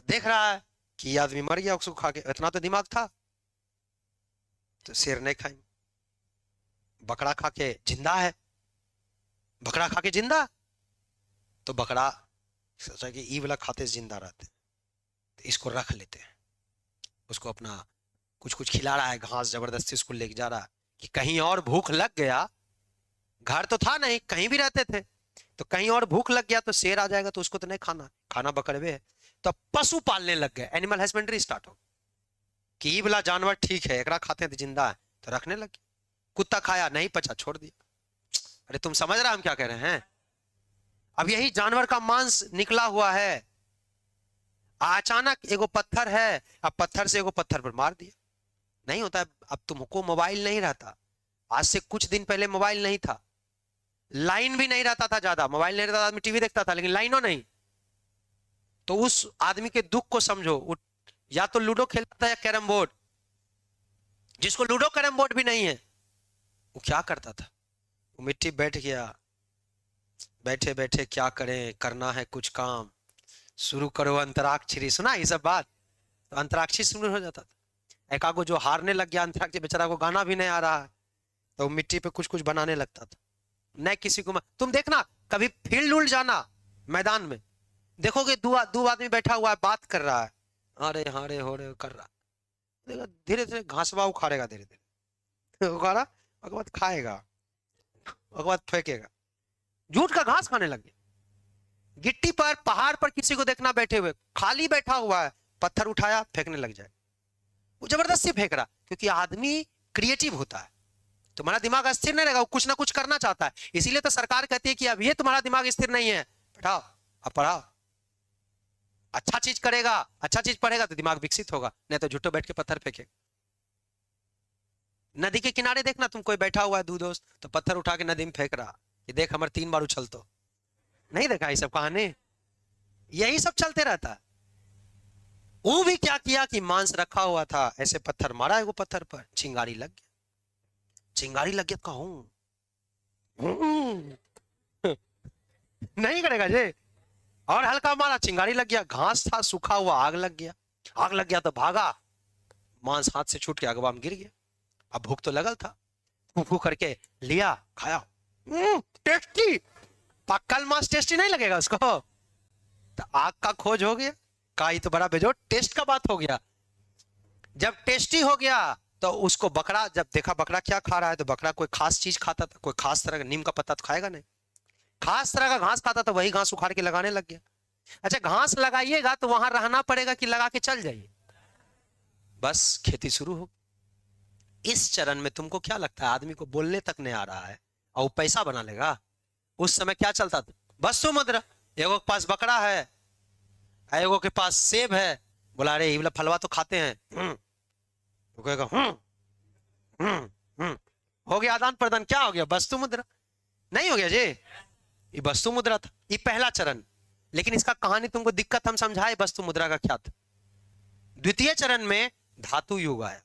देख रहा है कि ये आदमी मर गया उसको खा के, इतना तो दिमाग था। तो शेर नहीं खाएंगे, बकरा खा के जिंदा है, बकरा खा के जिंदा, तो बकरा सोचा कि ई वाला खाते से जिंदा रहते, तो इसको रख लेते हैं। उसको अपना कुछ कुछ खिला रहा है, घास जबरदस्ती उसको लेके जा रहा है कि कहीं और भूख लग गया, घर तो था नहीं, कहीं भी रहते थे, तो कहीं और भूख लग गया तो शेर आ जाएगा तो उसको तो नहीं खाना, खाना बकरवे है। तो पशु पालने लग गए, एनिमल हस्बेंड्री स्टार्ट हो कि ये वाला जानवर ठीक है, एकरा खाते हैं तो जिंदा है, तो रखने लगे। कुत्ता खाया, नहीं पचा, छोड़ दिया। अरे तुम समझ रहे हम क्या कह रहे हैं? अब यही जानवर का मांस निकला हुआ है, अचानक एगो पत्थर है, अब पत्थर से एगो पत्थर पर मार दिया। नहीं होता है। अब तुमको मोबाइल नहीं रहता, आज से कुछ दिन पहले मोबाइल नहीं था, लाइन भी नहीं रहता था ज्यादा, मोबाइल नहीं रहता, आदमी टीवी देखता था, लेकिन लाइनों नहीं। तो उस आदमी के दुख को समझो, या तो लूडो खेलता था या कैरम बोर्ड। जिसको लूडो कैरम बोर्ड भी नहीं है, वो क्या करता था? वो मिट्टी बैठ गया, बैठे बैठे क्या करें, करना है कुछ काम, शुरू करो अंतराक्षरी। सुना ये सब बात? तो अंतराक्षरी शुरू हो जाता था। एकागो जो हारने लग गया अंतराक्षरी, बेचारा को गाना भी नहीं आ रहा है, तो मिट्टी पे कुछ कुछ बनाने लगता था। न किसी को तुम देखना, कभी फील्ड उल्ड जाना, मैदान में देखोगे दो आदमी बैठा हुआ है, बात कर रहा है, अरे हारे हो रहे कर रहा, धीरे धीरे घासवा उखाड़ेगा, धीरे धीरे उखाड़ा, उसके बाद खाएगा, उसके बाद फेंकेगा। झूठ का घास खाने लग गया। गिट्टी पर, पहाड़ पर किसी को देखना बैठे हुए, खाली बैठा हुआ है, पत्थर उठाया फेंकने लग जाए, वो जबरदस्ती फेंक रहा, क्योंकि आदमी क्रिएटिव होता है। तुम्हारा दिमाग स्थिर नहीं रहेगा, वो कुछ ना कुछ करना चाहता है। इसीलिए तो सरकार कहती है कि अब ये तुम्हारा दिमाग स्थिर नहीं है, बैठाओ, अब पढ़ाओ। अच्छा चीज करेगा, अच्छा चीज पढ़ेगा तो दिमाग विकसित होगा, नहीं तो झूठो बैठ के पत्थर फेंकेगा। नदी के किनारे देखना, तुम कोई बैठा हुआ है दो दोस्त, तो पत्थर उठा के नदी में फेंक रहा, ये देख हमारे 3 बार उछल, तो नहीं देखा ये सब कहानी? यही सब चलते रहता है। वो भी क्या किया कि मांस रखा हुआ था, ऐसे पत्थर मारा है वो पत्थर पर, चिंगारी लग गया, चिंगारी लग गया, कहूं नहीं करेगा जी, और हल्का मारा, चिंगारी लग गया, घास था सूखा हुआ, आग लग गया, आग लग गया तो भागा, मांस हाथ से छूट के अगवा में गिर गया। अब भूख तो लगल था, फू करके लिया, खाया, टेस्टी, पक्कल मांस टेस्टी नहीं लगेगा उसको? तो आग का खोज हो गया, काई तो बड़ा बेजोड़, टेस्ट का बात हो गया। जब टेस्टी हो गया तो उसको बकरा, जब देखा बकरा क्या खा रहा है, तो बकरा कोई खास चीज खाता था, कोई खास तरह का नीम का पत्ता तो खाएगा नहीं, खास तरह का घास खाता था, वही घास उखाड़ के लगाने लग गया। अच्छा, घास लगाइएगा तो वहां रहना पड़ेगा कि लगा के चल जाइए? बस खेती शुरू हो। इस चरण में तुमको क्या लगता है, आदमी को बोलने तक नहीं आ रहा है और वो पैसा बना लेगा? उस समय क्या चलता था? वस्तु मुद्रा। एगो के पास बकरा है, एगो के पास सेब है, बोला अरे ये वाला फलवा तो खाते हैं, वो कहेगा हो गया आदान प्रदान। क्या हो गया? वस्तु मुद्रा। नहीं हो गया जी? ये वस्तु मुद्रा था, ये पहला चरण। लेकिन इसका कहानी तुमको दिक्कत हम समझाए वस्तु मुद्रा का क्या था। द्वितीय चरण में धातु युग आया।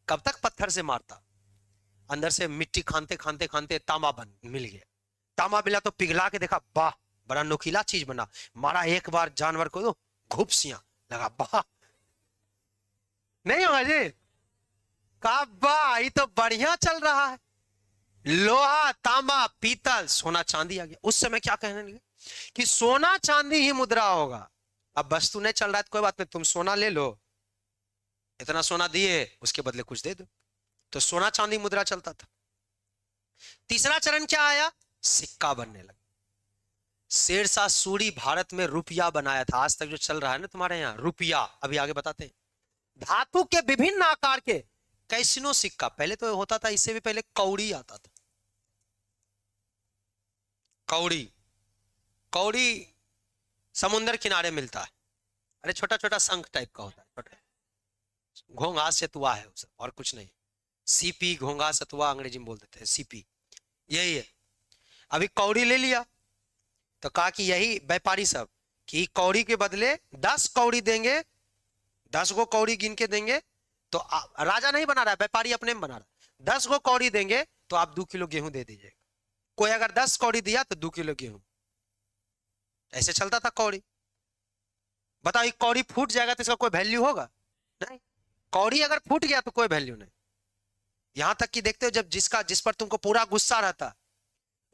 कब तक पत्थर से मारता, अंदर से मिट्टी खानते खानते खानते तांबा बन मिल गया। तांबा मिला तो पिघला के देखा, वाह बड़ा नोकीला चीज बना। मारा एक बार जानवर को, घुपसियां लगा, वाह। नहीं होगा जी? कहा वाह ये तो बढ़िया चल रहा है। लोहा, तांबा, पीतल, सोना, चांदी आ गया। उस समय क्या कहने लगे कि सोना चांदी ही मुद्रा होगा। अब वस्तु नहीं चल रहा है तो कोई बात नहीं, तुम सोना ले लो, इतना सोना दिए उसके बदले कुछ दे दो। तो सोना चांदी मुद्रा चलता था। तीसरा चरण क्या आया? सिक्का बनने लगा। शेरशाह सूरी भारत में रुपया बनाया था। आज तक जो चल रहा है ना तुम्हारे यहाँ रुपया, अभी आगे बताते हैं। धातु के विभिन्न आकार के कैसिनो सिक्का। पहले तो होता था, इससे भी पहले कौड़ी आता था। कौड़ी, कौड़ी समुद्र किनारे मिलता है। अरे छोटा छोटा शंख टाइप का होता है, छोटा घोंघा सतुआ है उसे, और कुछ नहीं। सीपी, घोंघा सतुआ अंग्रेजी में बोल देते हैं, सीपी यही है। अभी कौड़ी ले लिया तो कहा कि यही व्यापारी सब कि कौड़ी के बदले 10 कौड़ी देंगे, 10 गो कौड़ी गिन के देंगे तो राजा नहीं बना रहा है, व्यापारी अपने में बना रहा है। 10 गो कौड़ी देंगे तो आप 2 किलो गेहूं दे दीजिएगा। कोई अगर 10 कौड़ी दिया तो 2 किलो गेहूं। ऐसे चलता था कौड़ी। बताओ, ये कौड़ी फूट जाएगा तो इसका कोई वैल्यू होगा? नहीं। कौड़ी अगर फूट गया तो कोई वैल्यू नहीं। यहां तक कि देखते हो, जब जिस पर तुमको पूरा गुस्सा रहता,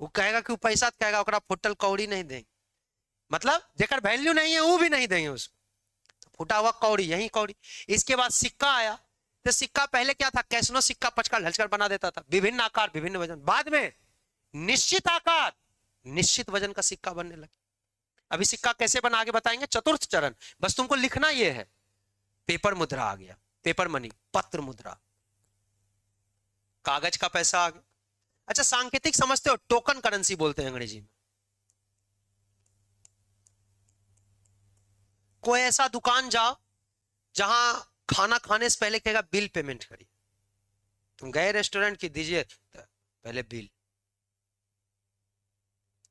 वो कहेगा कि वो पैसा कहेगा ओकरा फुटल कौड़ी नहीं देंगे। मतलब जेकर वैल्यू नहीं है वो भी नहीं देंगे उसको। तो फूटा हुआ कौड़ी, यही कौड़ी। इसके बाद सिक्का आया। तो सिक्का पहले क्या था? कैसनो सिक्का पचकर ढलचकर बना देता था, विभिन्न आकार विभिन्न वजन। बाद में निश्चित आकार निश्चित वजन का सिक्का बनने लगा। अभी सिक्का कैसे बना आगे बताएंगे। चतुर्थ चरण, बस तुमको लिखना ये है। पेपर मुद्रा आ गया, पेपर मनी, पत्र मुद्रा, कागज का पैसा आ गया। अच्छा, सांकेतिक समझते हो? टोकन करेंसी बोलते हैं अंग्रेजी में। कोई ऐसा दुकान जाओ जहां खाना खाने से पहले कहेगा बिल पेमेंट करिए। तुम गए रेस्टोरेंट की, दीजिए तो पहले बिल।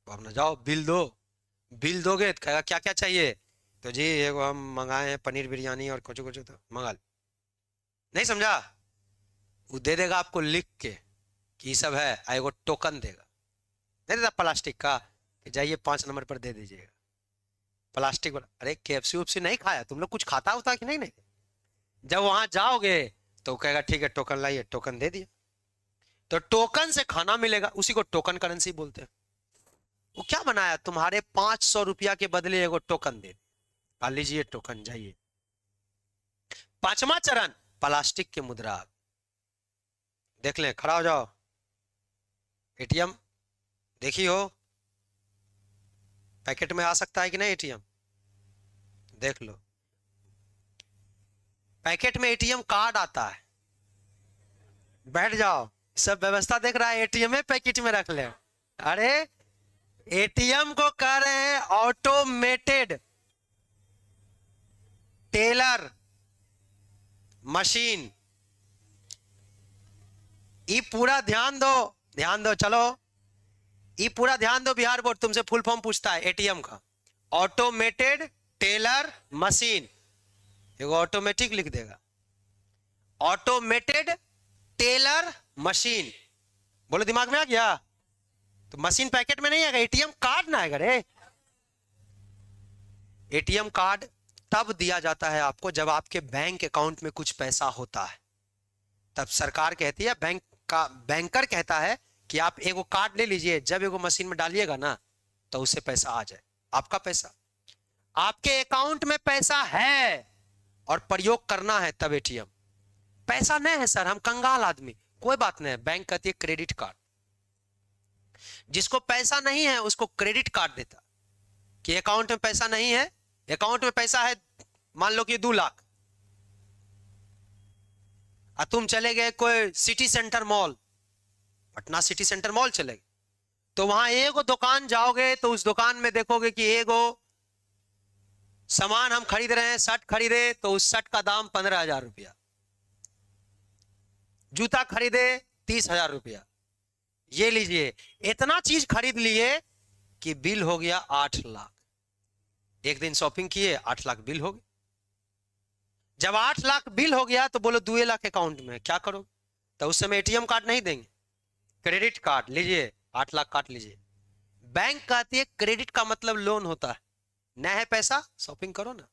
अब ना जाओ बिल दो, बिल दोगे तो कहेगा क्या क्या चाहिए, तो जी एगो हम मंगाए हैं पनीर बिरयानी और कुछ कुछ, तो मंगा लो। नहीं समझा? वो दे देगा आपको लिख के कि ये सब है, एगो टोकन देगा। दे देता प्लास्टिक का कि जाइए 5 नंबर पर दे दीजिएगा। प्लास्टिक वाला। अरे KFC उपसी नहीं खाया तुम लोग? कुछ खाता होता कि नहीं? नहीं। जब वहां जाओगे तो कहेगा ठीक है टोकन लाइए, टोकन दे दिए। तो टोकन से खाना मिलेगा, उसी को टोकन करेंसी बोलते हैं। वो क्या बनाया, तुम्हारे 500 रुपया के बदले एगो टोकन दे दिया, लीजिए टोकन, जाइए। पांचवा चरण, प्लास्टिक के मुद्रा। देख लें, खड़ा हो जाओ। एटीएम देखी हो, पैकेट में आ सकता है कि नहीं एटीएम? देख लो, पैकेट में एटीएम कार्ड आता है। बैठ जाओ, सब व्यवस्था देख रहा है, एटीएम में पैकेट में रख ले। अरे एटीएम को कह रहे हैं ऑटोमेटेड टेलर मशीन। ये पूरा ध्यान दो, ध्यान दो, चलो ये पूरा ध्यान दो। बिहार बोर्ड तुमसे फुल फॉर्म पूछता है एटीएम का, ऑटोमेटेड टेलर मशीन। एगो ऑटोमेटिक लिख देगा, ऑटोमेटेड टेलर मशीन। बोलो दिमाग में आ गया? तो मशीन पैकेट में नहीं आएगा, एटीएम कार्ड ना आएगा रे। एटीएम कार्ड तब दिया जाता है आपको जब आपके बैंक अकाउंट में कुछ पैसा होता है। तब सरकार कहती है, बैंकर कहता है कि आप एगो कार्ड ले लीजिए, जब एगो मशीन में डालिएगा ना तो उससे पैसा आ जाए। आपका पैसा आपके अकाउंट में पैसा है और प्रयोग करना है तब एटीएम। पैसा नहीं है सर, हम कंगाल आदमी, कोई बात नहीं, बैंक कहती है क्रेडिट कार्ड। जिसको पैसा नहीं है उसको क्रेडिट कार्ड देता कि अकाउंट में पैसा नहीं है, अकाउंट में पैसा है मान लो कि 2 लाख, और तुम चले गए कोई city centre mall, Patna city centre mall चले गए, तो वहां एगो दुकान जाओगे तो उस दुकान में देखोगे कि एगो सामान हम खरीद रहे हैं, शर्ट खरीदे तो उस शर्ट का दाम 15,000 रुपया, जूता खरीदे 30,000 रुपया, ये लीजिए इतना चीज खरीद लिए कि बिल हो गया 8 लाख। एक दिन शॉपिंग किए 8 लाख बिल हो गया। जब 8 लाख बिल हो गया तो बोलो 2 लाख अकाउंट में, क्या करोगे? तो उस समय एटीएम कार्ड नहीं देंगे, क्रेडिट कार्ड लीजिए, 8 लाख काट लीजिए। बैंक कहती है क्रेडिट का मतलब लोन होता है, न है पैसा शॉपिंग करो ना,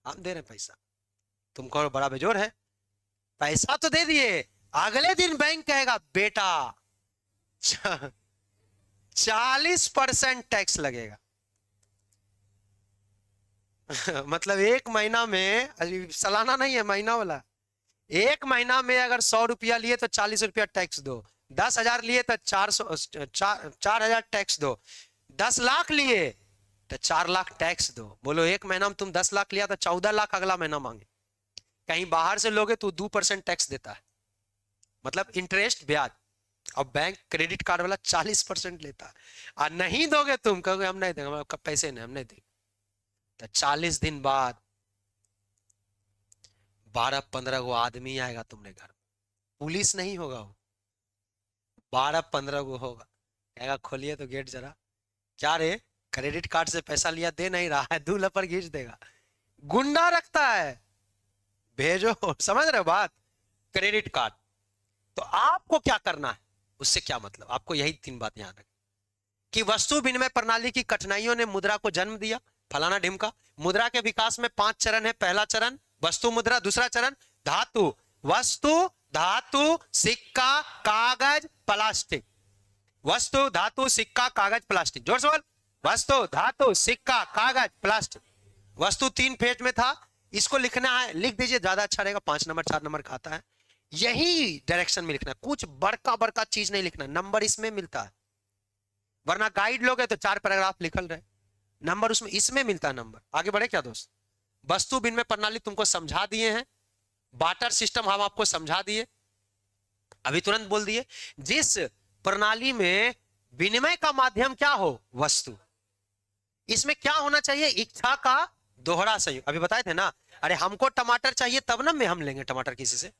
हम दे रहे हैं पैसा, तुम कहो बड़ा बेजोर है, पैसा तो दे दिए, अगले दिन बैंक कहेगा बेटा 40% टैक्स लगेगा। मतलब एक महीना में, सालाना नहीं है महीना वाला, एक महीना में अगर 100 रुपया लिए तो 40 रुपया टैक्स दो, 10,000 लिए तो 4,000 टैक्स दो, 10 लाख लिए तो 4 लाख टैक्स दो। बोलो एक महीना में तुम 10 लाख लिया तो 14 लाख अगला महीना मांगे। कहीं बाहर से लोगे तो 2% टैक्स देता है, मतलब इंटरेस्ट ब्याज, और बैंक क्रेडिट कार्ड वाला 40% लेता है। और नहीं दोगे तुम, कहोगे हम नहीं देंगे, हमारे पैसे नहीं, हम नहीं देंगे, तो 40 दिन बाद 12-15 गो आदमी आएगा तुम्हारे घर, पुलिस नहीं होगा वो, 12-15 गो होगा, कहेगा खोलिए तो गेट जरा, क्या रे क्रेडिट कार्ड से पैसा लिया, दे नहीं रहा है, दूल्हा पर खींच देगा, गुंडा रखता है, भेजो। समझ रहे हो बात? Credit card. तो आपको क्या करना है, उससे क्या मतलब, आपको यही 3 बात याद रखनी कि वस्तु विनिमय प्रणाली की कठिनाइयों ने मुद्रा को जन्म दिया, फलाना ढिमका। मुद्रा के विकास में 5 चरण है। पहला चरण वस्तु मुद्रा, दूसरा चरण धातु, वस्तु धातु सिक्का कागज प्लास्टिक, वस्तु धातु सिक्का कागज प्लास्टिक, जोर से बोल, वस्तु धातु सिक्का कागज प्लास्टिक। वस्तु 3 फेज में था, इसको लिखना है, लिख दीजिए ज्यादा अच्छा रहेगा, 5 नंबर 4 नंबर का आता है, यही डायरेक्शन में लिखना है, कुछ बड़का बड़का चीज नहीं लिखना, नंबर इसमें मिलता है, वरना गाइड लोगे तो 4 पैराग्राफ लिखल रहे, नंबर उसमें इसमें मिलता है नंबर। आगे बढ़े क्या दोस्त? वस्तु विनिमय प्रणाली तुमको समझा दिए हैं, बार्टर सिस्टम हम आपको समझा दिए, अभी तुरंत बोल दिए, जिस प्रणाली में विनिमय का माध्यम क्या हो, वस्तु, इसमें क्या होना चाहिए, इच्छा का दोहरा संयोग। अभी बताए थे ना, अरे हमको टमाटर चाहिए तब ना हम लेंगे टमाटर किसी से।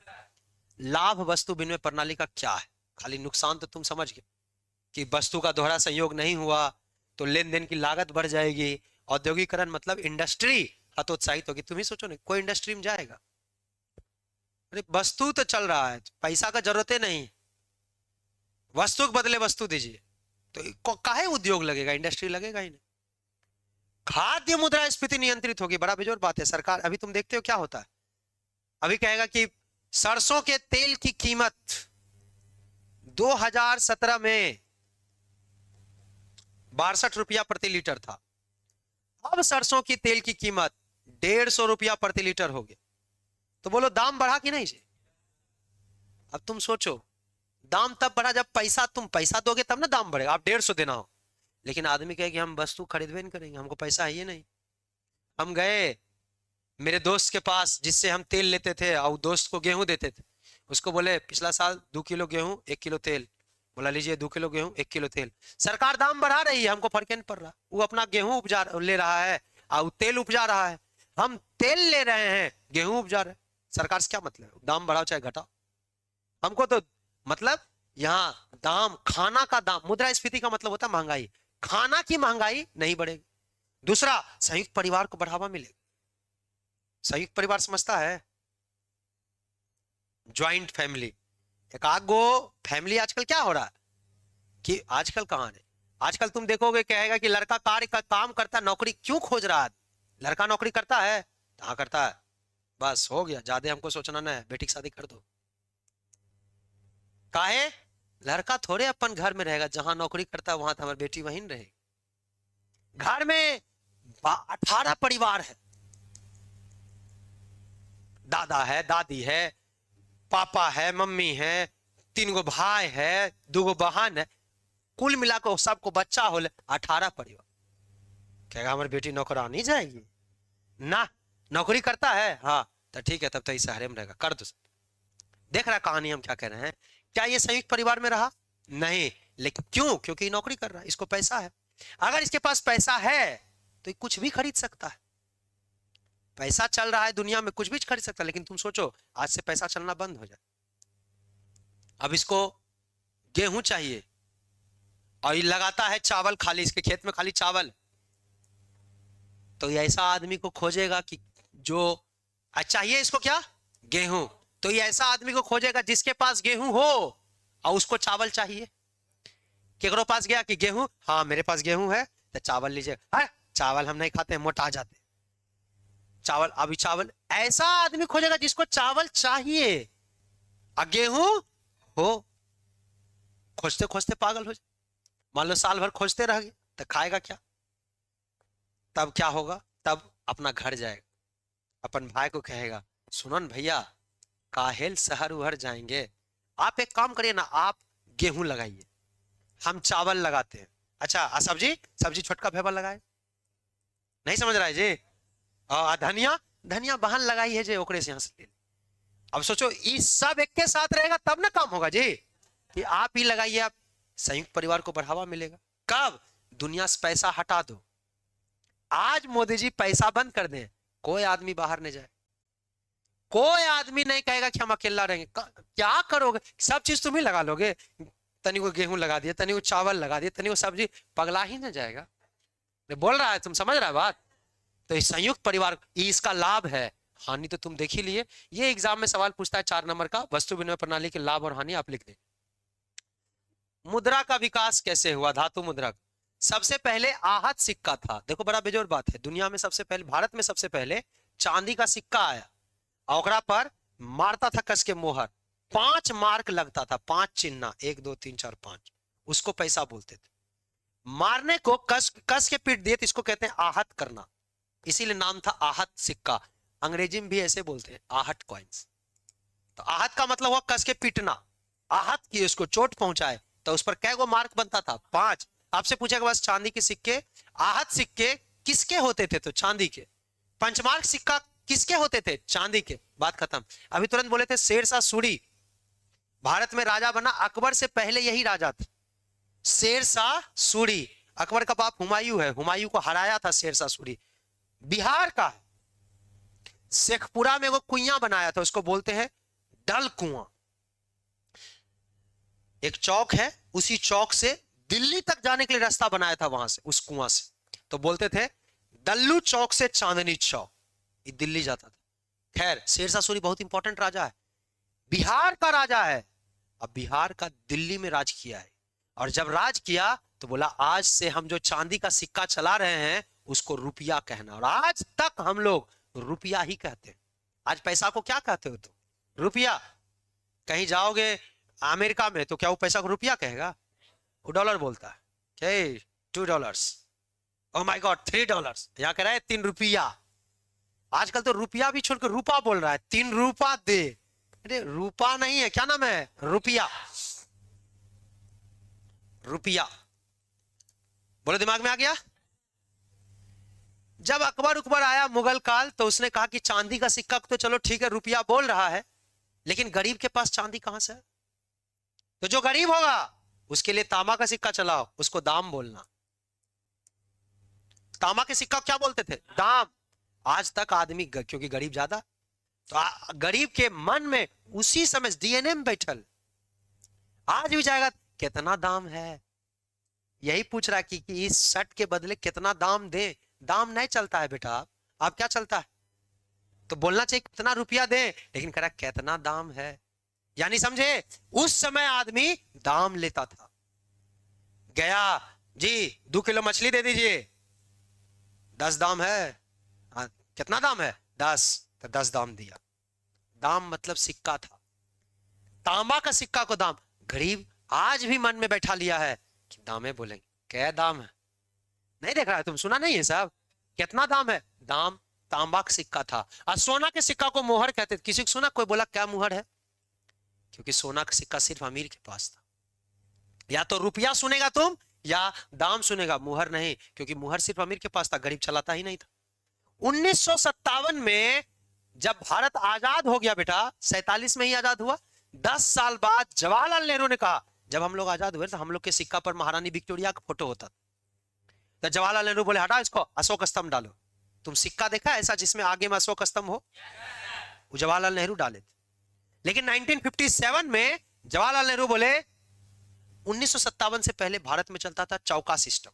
लाभ वस्तु विनिमय प्रणाली का क्या है, खाली नुकसान तो तुम समझ गए कि वस्तु का दोहरा संयोग नहीं हुआ तो लेन देन की लागत बढ़ जाएगी, औद्योगिकरण मतलब इंडस्ट्री हतोत्साहित होगी। तुम ही सोचो ना, कोई इंडस्ट्री में जाएगा, अरे वस्तु तो चल रहा है, पैसा का जरूरत ही नहीं, वस्तु के बदले वस्तु दीजिए, तो काहे उद्योग लगेगा, इंडस्ट्री लगेगा ही नहीं। खाद्य मुद्रास्फीति नियंत्रित होगी, बड़ा बेजोर बात है। सरकार, अभी तुम देखते हो क्या होता है, अभी कहेगा कि सरसों के तेल की कीमत 2017 में 62 रुपया प्रति लीटर था, अब सरसों की तेल की कीमत 150 रुपया प्रति लीटर हो गया, तो बोलो दाम बढ़ा कि नहीं? अब तुम सोचो, दाम तब बढ़ा जब तुम पैसा दोगे तब ना दाम बढ़ेगा, आप 150 देना हो, लेकिन आदमी कहे कि हम वस्तु खरीदवे नहीं करेंगे, हमको पैसा है ये नहीं। हम गए मेरे दोस्त के पास जिससे हम तेल लेते थे, और दोस्त को गेहूं देते थे, उसको बोले पिछला साल 2 किलो गेहूं 1 किलो तेल, बोला लीजिए 2 किलो गेहूं 1 किलो तेल। सरकार दाम बढ़ा रही है, हमको फर्क नहीं पड़ रहा, वो अपना गेहूं उपजा ले रहा है और तेल उपजा रहा है, हम तेल ले रहे हैं गेहूं उपजा रहे हैं, सरकार से क्या मतलब, दाम बढ़ाओ चाहे घटाओ, हमको तो मतलब यहाँ दाम, खाना का दाम, मुद्रास्फीति का मतलब होता है महंगाई, खाना की महंगाई नहीं बढ़ेगी। दूसरा, संयुक्त परिवार को बढ़ावा मिलेगा, संयुक्त परिवार समझता है, ज्वाइंट फैमिली, एक आगो फैमिली। आजकल क्या हो रहा है कि आजकल कहां है, आजकल तुम देखोगे कहेगा कि लड़का कार्य का काम करता, नौकरी क्यों खोज रहा है, लड़का नौकरी करता है, कहां करता है, बस हो गया, ज्यादा हमको सोचना ना है, बेटी की शादी कर दो। काहे, लड़का थोड़े अपन घर में रहेगा, जहां नौकरी करता है वहां तो हमारी बेटी वहीं रहेगी। घर में 18 परिवार है, दादा है, दादी है, पापा है, मम्मी है, 3 गो भाई है, 2 गो बहन है, कुल मिलाकर सबको बच्चा हो 18 परिवार। कहेगा हमारी बेटी नौकरानी जाएगी ना, नौकरी करता है, हाँ तो ठीक है, तब तो इस शहर में रहेगा, कर दो। देख रहा कहानी हम क्या कह रहे हैं? क्या ये संयुक्त परिवार में रहा? नहीं। लेकिन क्यों? क्योंकि नौकरी कर रहा है, इसको पैसा है। अगर इसके पास पैसा है तो ये कुछ भी खरीद सकता है। पैसा चल रहा है दुनिया में, कुछ भी खरीद सकता है। लेकिन तुम सोचो आज से पैसा चलना बंद हो जाए, अब इसको गेहूं चाहिए और ये लगाता है चावल, खाली इसके खेत में खाली चावल, तो ये ऐसा आदमी को खोजेगा कि जो चाहिए इसको क्या? गेहूं। तो ये ऐसा आदमी को खोजेगा जिसके पास गेहूं हो और उसको चावल चाहिए। केकरो पास गया कि गेहूं, हाँ मेरे पास गेहूं है तो चावल लीजिए, हाँ चावल हम नहीं खाते, मोटा जाते चावल। अभी चावल, ऐसा आदमी खोजेगा जिसको चावल चाहिए और गेहूं हो। खोजते खोजते पागल हो जाए, मान लो साल भर खोजते रह गए तो खाएगा क्या? तब क्या होगा? तब अपना घर जाएगा, अपन भाई को कहेगा सुनो न भैया, काहेल शहर उहर जाएंगे, आप एक काम करिए ना, आप गेहूं लगाइए, हम चावल लगाते हैं। अच्छा सब्जी, सब्जी छोटका भेबा लगाए, नहीं समझ रहा है जी? धनिया, धनिया बहन लगाई है जी, ओकरे से यहाँ से ले। अब सोचो ये सब एक के साथ रहेगा तब ना काम होगा जी, कि आप ही लगाइए, आप संयुक्त परिवार को बढ़ावा मिलेगा। कब? दुनिया से पैसा हटा दो। आज मोदी जी पैसा बंद कर दें, कोई आदमी बाहर नहीं जाए, कोई आदमी नहीं कहेगा कि हम अकेला रहेंगे। क्या करोगे? सब चीज तुम ही लगा लोगे, तनी को गेहूं लगा दिया, तनी को चावल लगा दिया, तनी को सब्जी, पगला ही ना जाएगा। बोल रहा है, तुम समझ रहा है बात? तो इस संयुक्त परिवार इसका लाभ है, हानि तो तुम देख ही लिए। ये एग्जाम में सवाल पूछता है 4 नंबर का, वस्तु विनिमय प्रणाली के लाभ और हानि आप लिख दें। मुद्रा का विकास कैसे हुआ? धातु मुद्रा। सबसे पहले आहत सिक्का था। देखो बड़ा बेजोर बात है, दुनिया में सबसे पहले, भारत में सबसे पहले चांदी का सिक्का आया, ओकरा पर मारता था कस के मोहर, 5 मार्क लगता था, 5 चिन्ह, 1 2 3 4 5, उसको पैसा बोलते थे। मारने को कस कस के पीट दिए तो इसको कहते हैं आहत करना, इसीलिए नाम था आहत सिक्का। अंग्रेजी में भी ऐसे बोलते हैं, आहत कॉइन्स। तो आहत का मतलब हुआ कस के पीटना, आहत किए, उसको चोट पहुंचाए, तो उस पर कै गो मार्क बनता था? 5। आपसे पूछेगा बस चांदी के सिक्के, आहत सिक्के किसके होते थे? तो चांदी के। पंचमार्क सिक्का किसके होते थे? चांदी के। बात खत्म। अभी तुरंत बोले थे शेरशाह सूरी भारत में राजा बना, अकबर से पहले यही राजा था, शेरशाह सूरी। अकबर का बाप हुमायूं है, हुमायूं को हराया था शेरशाह सूरी। बिहार का है, शेखपुरा में वो कुइया बनाया था, उसको बोलते हैं डल कुआं। एक चौक है, उसी चौक से दिल्ली तक जाने के लिए रास्ता बनाया था, वहां से उस कुआं से, तो बोलते थे दल्लू चौक से चांदनी चौक, ये दिल्ली जाता था। खैर शेरशाह सूरी बहुत इंपॉर्टेंट राजा है, बिहार का राजा है। अब बिहार का दिल्ली में राज किया है, और जब राज किया तो बोला आज से हम जो चांदी का सिक्का चला रहे हैं उसको रुपया कहना, और आज तक हम लोग रुपया ही कहते हैं। आज पैसा को क्या कहते हो? तो रुपया। कहीं जाओगे अमेरिका में तो क्या वो पैसा को रुपया कहेगा? वो डॉलर बोलता है, okay, $2, ओह माय गॉड $3, यहाँ कह रहा है 3 रुपया। आजकल तो रुपया भी छोड़कर रूपा बोल रहा है, 3 रूपा दे। अरे रूपा नहीं है, क्या नाम है? रुपया। रुपया बोलो, दिमाग में आ गया? जब अकबर उकबर आया मुगल काल, तो उसने कहा कि चांदी का सिक्का तो चलो ठीक है, रुपया बोल रहा है, लेकिन गरीब के पास चांदी कहां से है? तो जो गरीब होगा उसके लिए तांबा का सिक्का चलाओ, उसको दाम बोलना। तांबा के सिक्का क्या बोलते थे? दाम। आज तक आदमी क्योंकि गरीब ज्यादा, तो गरीब के मन में उसी समय डीएनए में बैठल, आज भी जाएगा कितना दाम है, यही पूछ रहा है कि इस शर्ट के बदले कितना दाम दे। दाम नहीं चलता है बेटा, आप क्या चलता है? तो बोलना चाहिए कितना रुपया दे, लेकिन कह रहा कितना दाम है। यानी समझे, उस समय आदमी दाम लेता था। गया जी 2 किलो मछली दे दीजिए, 10 दाम है। कितना दाम है? 10, तो 10 दाम दिया। दाम मतलब सिक्का था, तांबा का सिक्का को दाम। गरीब आज भी मन में बैठा लिया है कि दामे बोलेंगे, क्या दाम है? नहीं देख रहा है तुम? सुना नहीं है साहब? कितना दाम है? दाम। तांबा का सिक्का था। और सोना के सिक्का को मोहर कहते थे। किसी को सुना कोई बोला क्या मोहर है? क्योंकि सोना का सिक्का सिर्फ अमीर के पास था, या तो रुपया सुनेगा तुम या दाम सुनेगा, मुहर नहीं, क्योंकि मुहर सिर्फ अमीर के पास था, गरीब चलाता ही नहीं था। 1957 में जब भारत आजाद हो गया बेटा, 47 में ही आजाद हुआ, 10 साल बाद जवाहरलाल नेहरू ने कहा, जब हम लोग आजाद हुए तो हम लोग के सिक्का पर महारानी विक्टोरिया का फोटो होता, तो जवाहरलाल नेहरू बोले हटा इसको, अशोक स्तंभ डालो। तुम सिक्का देखा ऐसा जिसमें आगे में अशोक स्तंभ हो? वो जवाहरलाल नेहरू डाले थे। लेकिन 1957 में जवाहरलाल नेहरू बोले 1957 से पहले भारत में चलता था चौका सिस्टम।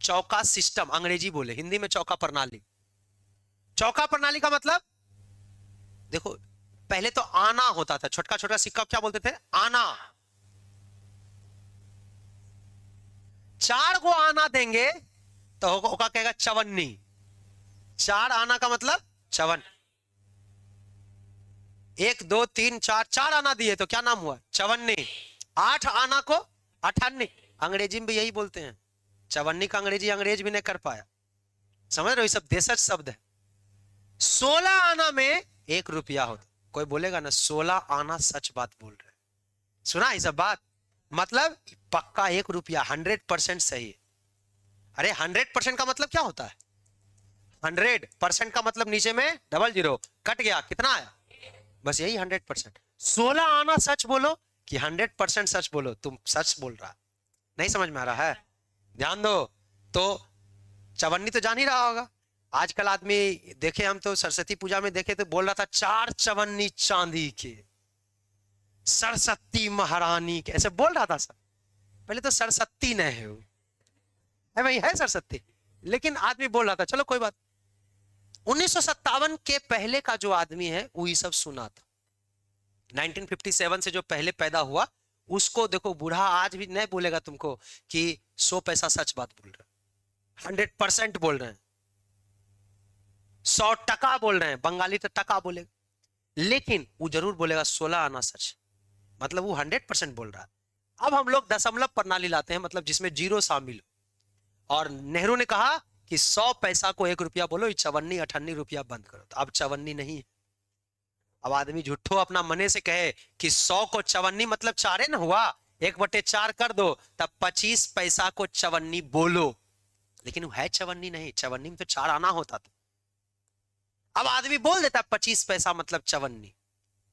चौका सिस्टम अंग्रेजी बोले, हिंदी में चौका प्रणाली। चौका प्रणाली का मतलब देखो, पहले तो आना होता था, छोटा छोटा सिक्का क्या बोलते थे? आना। 4 को आना देंगे तो होगा कहेगा चवन्नी। 4 आना का मतलब चवन। 1 2 3 4, 4 आना दिए तो क्या नाम हुआ? चवन्नी। 8 आना को अठन्नी, अंग्रेजी में भी यही बोलते हैं। चवन्नी का अंग्रेजी अंग्रेज भी नहीं कर पाया, समझ रहे हो? ये सब देशज शब्द है। 16 आना में 1 रुपया होता। कोई बोलेगा ना 16 आना सच बात बोल रहे, सुना ये सब बात? मतलब पक्का 1 रुपया, 100% सही है। अरे 100% का मतलब क्या होता है? 100% का मतलब नीचे में डबल जीरो कट गया, कितना आया? बस यही 100%। 16 आना सच बोलो कि 100% सच बोलो, तुम सच बोल रहा, नहीं समझ में आ रहा है? ध्यान दो। तो चवन्नी तो जान ही रहा होगा। आजकल आदमी देखे, हम तो सरस्वती पूजा में देखे तो बोल रहा था 4 चवन्नी चांदी के, सरस्वती महारानी के, ऐसे बोल रहा था सर। पहले तो सरस्वती नहीं है वो, है भाई, है सरस्वती, लेकिन आदमी बोल रहा था, चलो कोई बात। 1957 के पहले का जो आदमी है वो ये सब सुना था। 1957 से जो पहले पैदा हुआ उसको देखो, बूढ़ा आज भी नहीं बोलेगा तुमको कि 100 पैसा सच बात बोल रहे हैं, 100% बोल रहे हैं, 100 टका बोल रहे हैं। बंगाली तो टका बोलेगा, लेकिन वो जरूर बोलेगा 16 आना सच, मतलब वो 100% बोल रहा है। अब हम लोग दशमलव प्रणाली लाते हैं, मतलब जिसमें जीरो शामिल हो। और नेहरू ने कहा कि 100 पैसा को 1 रुपया बोलो, चवन्नी अठन्नी रुपया बंद करो। तो अब चवन्नी नहीं है। अब आदमी झूठो अपना मने से कहे कि 100 को चवन्नी मतलब 4 ना हुआ, 1/4 कर दो, तब 25 पैसा को चवन्नी बोलो, लेकिन वो है चवन्नी नहीं, चवन्नी में तो 4 आना होता था। अब आदमी बोल देता 25 पैसा मतलब चवन्नी,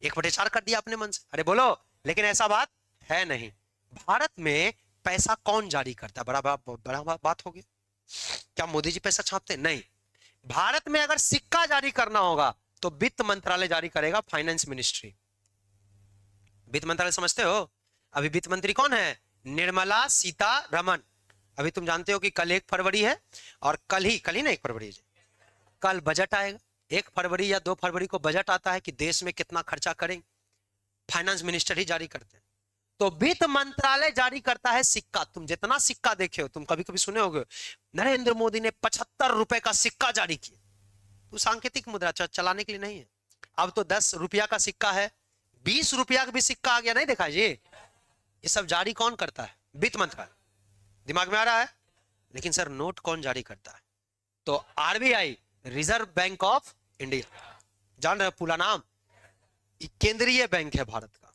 1/4 कर दिया अपने मन से, अरे बोलो, लेकिन ऐसा बात है नहीं। भारत में पैसा कौन जारी करता है? बड़ा बात हो गया। क्या मोदी जी पैसा छापते? नहीं। भारत में अगर सिक्का जारी करना होगा तो वित्त मंत्रालय जारी करेगा, फाइनेंस मिनिस्ट्री। वित्त मंत्रालय समझते हो? अभी वित्त मंत्री कौन है? निर्मला सीतारमण। अभी तुम जानते हो कि कल 1 फरवरी है, और कल ही ना 1 फरवरी है, कल बजट आएगा। 1 फरवरी या 2 फरवरी को बजट आता है कि देश में कितना खर्चा करेंगे, फाइनेंस मिनिस्टर ही जारी करते हैं। तो वित्त मंत्रालय जारी करता है सिक्का। तुम जितना सिक्का देखे हो, तुम कभी कभी सुने होगे नरेंद्र मोदी ने 75 रुपए का सिक्का जारी किया, तो सांकेतिक मुद्रा चलाने के लिए नहीं है। अब तो 10 रुपया का सिक्का है, 20 रुपया का भी सिक्का आ गया, नहीं देखा जी? ये सब जारी कौन करता है? वित्त मंत्रालय। दिमाग में आ रहा है? लेकिन सर नोट कौन जारी करता है? तो RBI, reserve bank of India. जान रहे हो पूरा नाम? केंद्रीय बैंक है भारत का।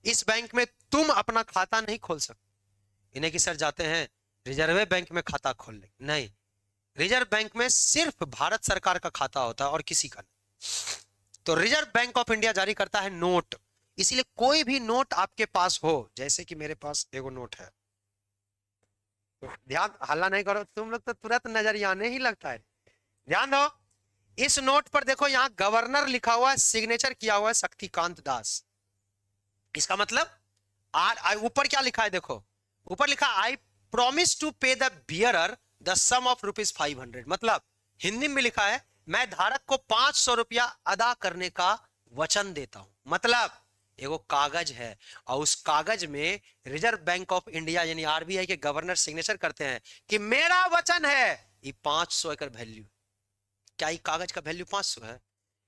इस बैंक में तुम अपना खाता नहीं खोल सकते। इन्हें कि सर जाते हैं रिजर्व बैंक में खाता खोल ले, नहीं। रिजर्व बैंक में सिर्फ भारत सरकार का खाता होता है और किसी का नहीं। तो रिजर्व बैंक ऑफ इंडिया जारी करता है नोट। इसीलिए कोई भी नोट आपके पास हो, जैसे कि मेरे पास एगो नोट है, तो ध्यान, हल्ला नहीं करो तुम लोग, तो तुरंत नजर आने ही लगता है। ध्यान दो, इस नोट पर देखो यहां गवर्नर लिखा हुआ है, सिग्नेचर किया हुआ है शक्तिकांत दास। इसका मतलब ऊपर क्या लिखा है? देखो ऊपर लिखा, I promise to pay the bearer the sum of ₹500। मतलब हिंदी में लिखा है, मैं धारक को 500 रुपया अदा करने का वचन देता हूं। मतलब एगो कागज है, और उस कागज में रिजर्व बैंक ऑफ इंडिया यानी आरबीआई के गवर्नर सिग्नेचर करते हैं कि मेरा वचन है, ये 500 एकड़ वैल्यू। क्या ये कागज का वैल्यू 500 है?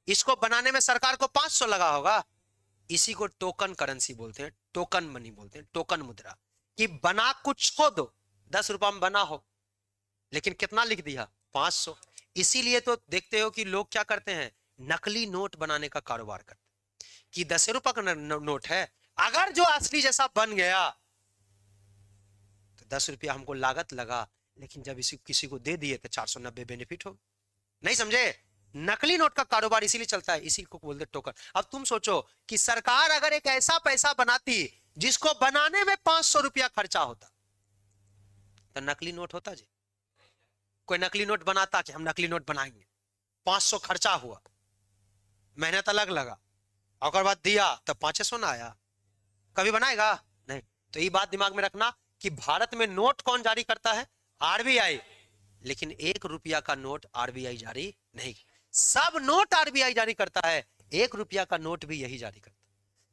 इसको बनाने में सरकार को 500 लगा होगा। इसी को टोकन करेंसी बोलते हैं, टोकन मनी बोलते हैं, टोकन मुद्रा। कि बना कुछ हो दो, 10 रुपया में बना हो, लेकिन कितना लिख दिया? 500। इसीलिए तो देखते हो कि लोग क्या करते हैं, नकली नोट बनाने का कारोबार करते हैं। कि 10 रुपया का नोट है, अगर जो असली जैसा बन गया तो 10 रुपया हमको लागत लगा, लेकिन जब इसी किसी को दे दिए तो 490 बेनिफिट हो। नहीं समझे? नकली नोट का कारोबार इसीलिए चलता है, इसी को बोलते टोकन। अब तुम सोचो कि सरकार अगर एक ऐसा पैसा बनाती जिसको बनाने में 500 रुपया खर्चा होता तो नकली नोट होता जी? कोई नकली नोट बनाता कि हम नकली नोट बनाएंगे, 500 खर्चा हुआ, मेहनत अलग लगा, और बाद दिया तब 500 ना आया, कभी बनाएगा? नहीं। तो ये बात दिमाग में रखना कि भारत में नोट कौन जारी करता है? आरबीआई। लेकिन 1 रुपया का नोट आरबीआई जारी नहीं, सब नोट आरबीआई जारी करता है, 1 रुपया का नोट भी यही जारी करता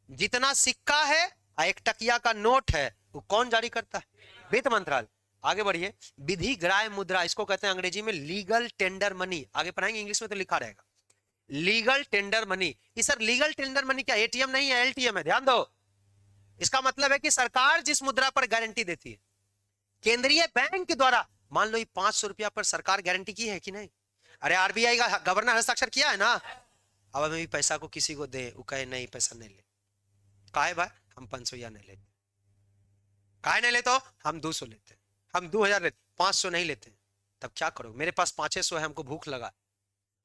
है। जितना सिक्का है 1 टकिया का नोट है वो कौन जारी करता है? वित्त मंत्रालय। आगे बढ़िए। विधि ग्राह्य मुद्रा, इसको कहते हैं अंग्रेजी में लीगल टेंडर मनी, आगे पढ़ाएंगे, इंग्लिश में तो लिखा रहेगा legal tender money. Sir legal tender money क्या एटीएम नहीं है, एलटीएम है, ध्यान दो। इसका मतलब है कि सरकार जिस मुद्रा पर गारंटी देती है केंद्रीय बैंक के द्वारा, मान लो ये 500 रुपया पर सरकार गारंटी की है कि नहीं? अरे आरबीआई का गवर्नर हस्ताक्षर किया है ना। अब हमें भी पैसा को किसी को दे, वो कहे नहीं पैसा नहीं ले, काहे भाई हम 500 या नहीं लेते, काहे नहीं लेते हो? हम 200 लेते, हम 2000 लेते, 500 नहीं लेते। तब क्या करो? मेरे पास 500 है, हमको भूख लगा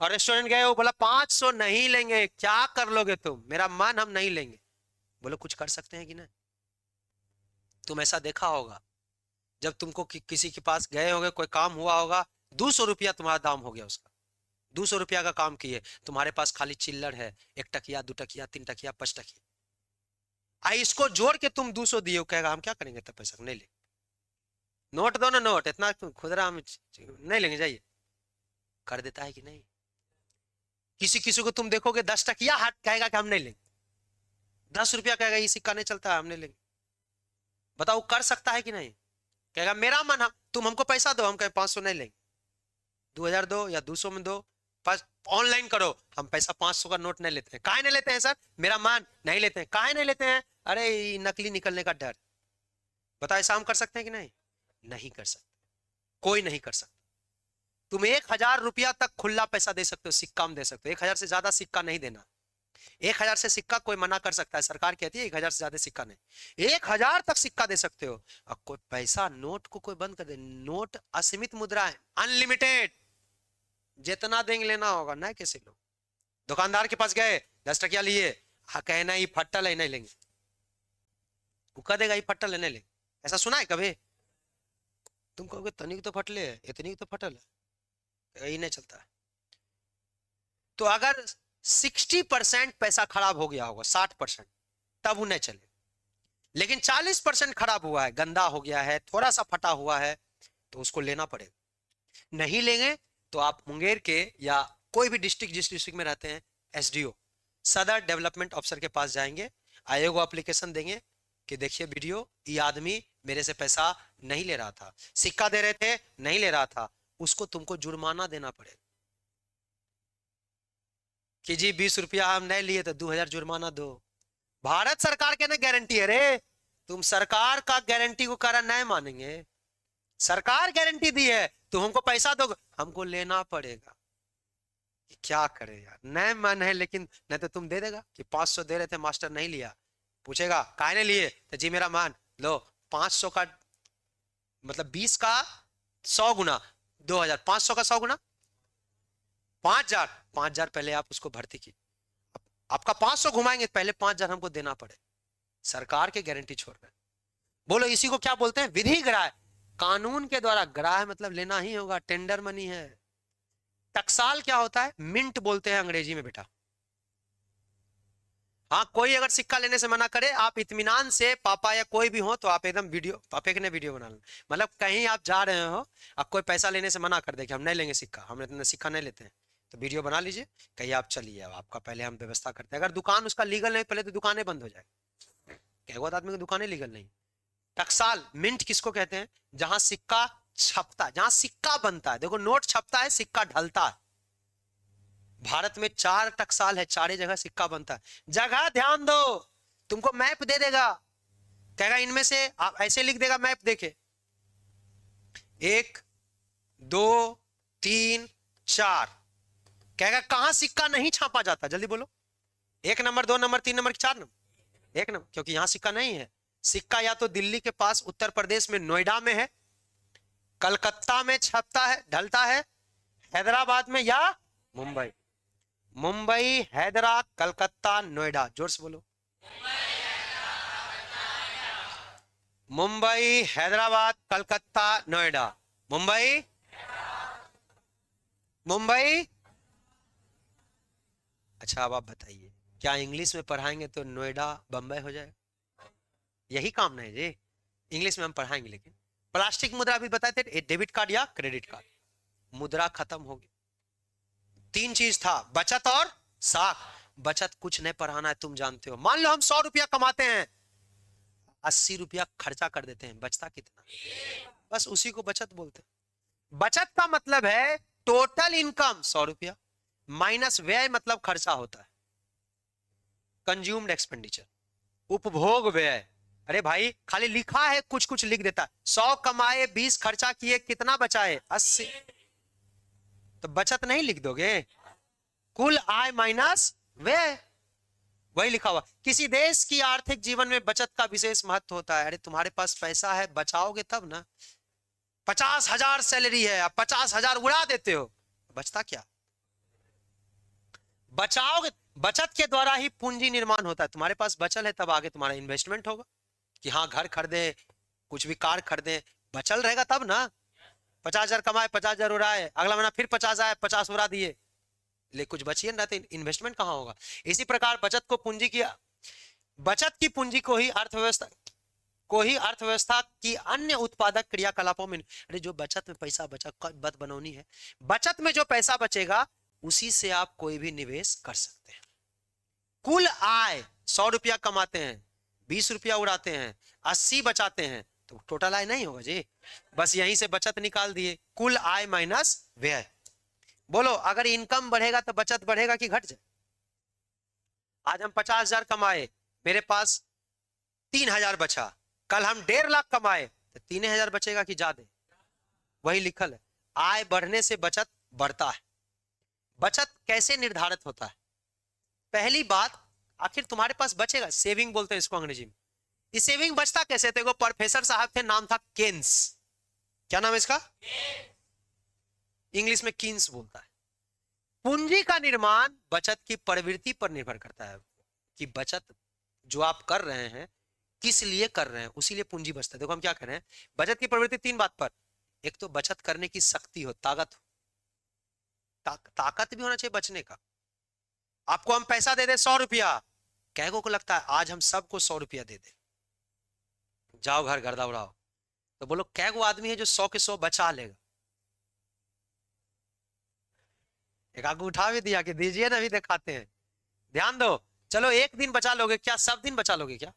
और रेस्टोरेंट गए, वो बोला 500 नहीं लेंगे, क्या कर लोगे तुम? मेरा मन, हम नहीं लेंगे। बोलो कुछ कर सकते हैं कि नहीं? तुम ऐसा देखा होगा जब तुमको किसी के पास गए होगे, कोई काम हुआ होगा, 200 रुपया तुम्हारा दाम हो गया उसका, 200 रुपया का काम किए, तुम्हारे पास खाली चिल्लर है 1 टकिया 2 टकिया 3 टकिया 5 टकिया, आई इसको जोड़ के तुम 200 दिए, कहेगा हम क्या करेंगे तब पैसा, नहीं ले, नोट दो ना, नोट इतना खुदरा हम नहीं लेंगे, जाइए। कर देता है कि नहीं? किसी किसी को तुम देखोगे 10 टकिया हाथ कहेगा कि हम नहीं लेंगे, 10 रुपया कहेगा ये सिक्का नहीं चलता है, हम नहीं लेंगे। बताओ कर सकता है कि नहीं? कहेगा मेरा मन, हम तुम हमको पैसा दो, हम कहे 500 नहीं लेंगे, 2000 दो या 200 में दो, ऑनलाइन करो, हम पैसा 500 का नोट नहीं लेते हैं। काहे नहीं लेते हैं सर? मेरा मान, नहीं लेते हैं। काहे नहीं लेते हैं? अरे नकली निकलने का डर। बताओ ऐसा हम कर सकते हैं कि नहीं? नहीं कर सकते, कोई नहीं कर सकता। तुम 1000 रुपया तक खुला पैसा दे सकते हो, सिक्का में दे सकते हो, 1000 से ज्यादा सिक्का नहीं देना। 1000 से सिक्का कोई मना कर सकता है, सरकार कहती है 1000 से ज्यादा सिक्का नहीं, 1000 तक सिक्का दे सकते हो। अब कोई पैसा नोट को कोई बंद कर दे, नोट असीमित मुद्रा है, अनलिमिटेड, जितना देंगे लेना होगा। ना कैसे लो? दुकानदार के पास गए 10 टकिया लिए, हाँ कहना ये फट्टल है नहीं लेंगे, वो कह देगा ये फट्टल है नहीं लेंगे। ऐसा सुना है कभी? तुम कहोगे तनिक तो फटले है, इतनी तो फटल है, यही नहीं चलता है। तो अगर 60% पैसा खराब हो गया होगा, 60%, तब वो नहीं चले। लेकिन 40% खराब हुआ है, गंदा हो गया है, थोड़ा सा फटा हुआ है, तो उसको लेना पड़ेगा। नहीं लेंगे तो आप मुंगेर के या कोई भी डिस्ट्रिक्ट, जिस डिस्ट्रिक्ट में रहते हैं, एसडीओ सदर डेवलपमेंट ऑफिसर के पास जाएंगे, आयोग एप्लीकेशन देंगे कि देखिए वीडियो, ये आदमी मेरे से पैसा नहीं ले रहा था, सिक्का दे रहे थे नहीं ले रहा था, उसको तुमको जुर्माना देना पड़ेगा कि जी 20 रुपया हम नहीं लिए तो 2000 जुर्माना दो। भारत सरकार के ना गारंटी है रे, तुम सरकार का गारंटी को करा नहीं मानेंगे। सरकार गारंटी दी है, तुम हमको पैसा दो, हमको लेना पड़ेगा। क्या करे यार, नहीं मन है, लेकिन नहीं तो तुम दे देगा कि 500 दे रहे थे मास्टर नहीं लिया, पूछेगा काहे नहीं लिए, तो जी मेरा मान लो, 500 का मतलब 20 का 100 गुना 2000, 500 का 100 गुना 5000, 5000 पहले आप उसको भर्ती की, आपका 500 घुमाएंगे, पहले 5000 हमको देना पड़े, सरकार के गारंटी छोड़ रहे। बोलो इसी को क्या बोलते हैं? विधि ग्राह्य, कानून के द्वारा, ग्राह्य मतलब लेना ही होगा, टेंडर मनी है। टकसाल क्या होता है? मिंट बोलते हैं अंग्रेजी में बेटा। हाँ, कोई अगर सिक्का लेने से मना करे, आप इत्मीनान से, पापा या कोई भी हो तो आप एकदम वीडियो, पापे के ने वीडियो बना लो, मतलब कहीं आप जा रहे हो, अब कोई पैसा लेने से मना कर दे कि हम नहीं लेंगे सिक्का, हम इतना सिक्का नहीं लेते हैं, तो वीडियो बना लीजिए, कहीं आप चलिए, अब आपका पहले हम व्यवस्था करते हैं। अगर दुकान उसका लीगल नहीं, पहले तो दुकानें बंद हो जाए, कहवत आदमी की दुकानें लीगल नहीं। टकसाल, मिंट किसको कहते हैं? जहां सिक्का छपता है, जहां सिक्का बनता है। देखो नोट छपता है, सिक्का ढलता है। भारत में 4 टकसाल है, 4 जगह सिक्का बनता है। जगह ध्यान दो, तुमको मैप दे देगा, कहेगा इनमें से आप ऐसे लिख देगा मैप देखे, 1 2 3 4, कहेगा कहां सिक्का नहीं छापा जाता, जल्दी बोलो, 1 नंबर 2 नंबर 3 नंबर 4 नंबर, एक ना, क्योंकि यहां सिक्का नहीं है। सिक्का या तो दिल्ली के पास उत्तर प्रदेश में नोएडा में है, कलकत्ता में छपता है ढलता है, हैदराबाद में या मुंबई। मुंबई, हैदराबाद, कलकत्ता, नोएडा, जोर से बोलो। मुंबई, हैदराबाद, कलकत्ता, नोएडा। मुंबई, मुंबई। अच्छा अब आप बताइए, क्या इंग्लिश में पढ़ाएंगे तो नोएडा बंबई हो जाएगा? यही काम नहीं जी, इंग्लिश में हम पढ़ाएंगे लेकिन। प्लास्टिक मुद्रा भी बताए थे, डेबिट कार्ड या क्रेडिट कार्ड। मुद्रा खत्म होगी। तीन चीज था, बचत और साख। बचत कुछ नहीं पढ़ाना है, तुम जानते हो। मान लो हम 100 रुपया कमाते हैं, 80 रुपया खर्चा कर देते हैं, बचता कितना? बस उसी को बचत बोलते हैं। बचत का मतलब है टोटल इनकम 100 रुपया माइनस व्यय, मतलब खर्चा होता है, कंज्यूम्ड एक्सपेंडिचर, उपभोग व्यय। अरे भाई खाली लिखा है, कुछ कुछ लिख देता है, 100 कमाए 20 खर्चा किए, कितना बचाए? 80। तो बचत नहीं लिख दोगे? कुल आय माइनस व्यय, वही लिखा हुआ। किसी देश की आर्थिक जीवन में बचत का विशेष महत्व होता है। अरे तुम्हारे पास पैसा है, बचाओगे तब ना। 50,000 सैलरी है, आप 50,000 उड़ा देते हो, बचता क्या? बचाओगे। बचत के द्वारा ही पूंजी निर्माण होता है। तुम्हारे पास बचल है तब आगे तुम्हारा इन्वेस्टमेंट होगा, कि हाँ घर खरीदे, कुछ भी कार खरीदे, बचल रहेगा तब ना। 50,000 कमाए, 50,000 उड़ाए, अगला महीना फिर 50 आए, 50 उड़ा दिए, ले कुछ बचिए ना, तो इन्वेस्टमेंट कहां होगा? इसी प्रकार बचत को पूंजी की, बचत की पूंजी को ही अर्थव्यवस्था की अन्य उत्पादक क्रियाकलापों में। अरे जो बचत में पैसा बचा, बत बनौनी है, बचत में जो पैसा बचेगा उसी से आप कोई भी निवेश कर सकते हैं। कुल आय 100 रुपया कमाते हैं, 20 रुपया उड़ाते हैं, 80 बचाते हैं, तो टोटल आय नहीं होगा जी। बस यहीं से बचत निकाल दिए, कुल आय माइनस व्यय। बोलो अगर इनकम बढ़ेगा तो बचत बढ़ेगा कि घट जाए? आज हम 50,000 कमाए, मेरे पास 3,000 बचा, कल हम 1.5 लाख कमाए तो 3,000 बचेगा कि ज्यादा? वही लिखल है, आय बढ़ने से बचत बढ़ता है। बचत कैसे निर्धारित होता है? पहली बात, आखिर तुम्हारे पास बचेगा, सेविंग बोलते हैं इसको अंग्रेजी में। ये सेविंग बचता कैसे? तो प्रोफेसर साहब थे, नाम था केन्स। क्या नाम है इसका? इंग्लिश में कीन्स बोलता है। पूंजी का निर्माण बचत की प्रवृत्ति पर निर्भर करता है, कि बचत जो आप कर रहे हैं किस लिए कर रहे हैं, उसी लिए पूंजी बचता है। देखो हम क्या कर रहे हैं, बचत की प्रवृत्ति तीन बात पर। एक तो बचत करने की शक्ति हो, ताकत हो, ताकत भी होना चाहिए बचने का। आपको हम पैसा दे दे 100 रुपया, कैगो को लगता है आज हम सबको 100 रुपया दे दे, जाओ घर गर्दा उड़ाओ, तो बोलो कैगो आदमी है जो 100 के 100 बचा लेगा? एक आगू उठा भी दिया कि दीजिए ना, भी दिखाते हैं, ध्यान दो। चलो एक दिन बचा लोगे क्या? सब दिन बचा लोगे क्या?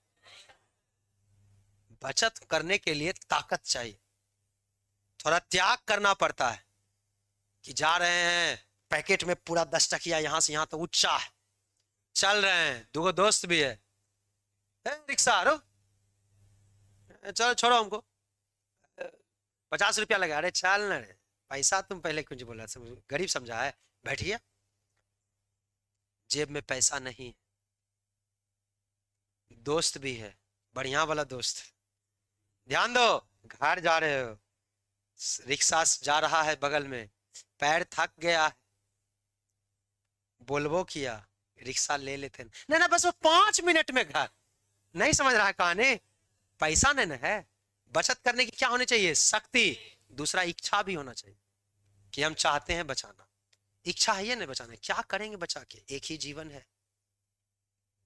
बचत करने के लिए ताकत चाहिए, थोड़ा त्याग करना पड़ता है, कि जा रहे हैं पैकेट में पूरा 10 टकिया यहां से यहां तो ऊंचा है, चल रहे हैं, दो दोस्त भी है, रिक्शा रो, चलो छोड़ो हमको, 50 रुपया लगा, अरे चल न रे, पैसा तुम पहले कुछ बोला, गरीब समझा है, बैठिए। जेब में पैसा नहीं, दोस्त भी है, बढ़िया वाला दोस्त, ध्यान दो। घर जा रहे हो, रिक्शा जा रहा है बगल में, पैर थक गया, बोलबो किया, रिक्शा ले लेते ना ना, बस वो 5 मिनट में घर। नहीं समझ रहा है कहानी? पैसा नहीं ना है। बचत करने की क्या होनी चाहिए? शक्ति। दूसरा इच्छा भी होना चाहिए, कि हम चाहते हैं बचाना, इच्छा है ये नहीं बचाना, क्या करेंगे बचा के? एक ही जीवन है,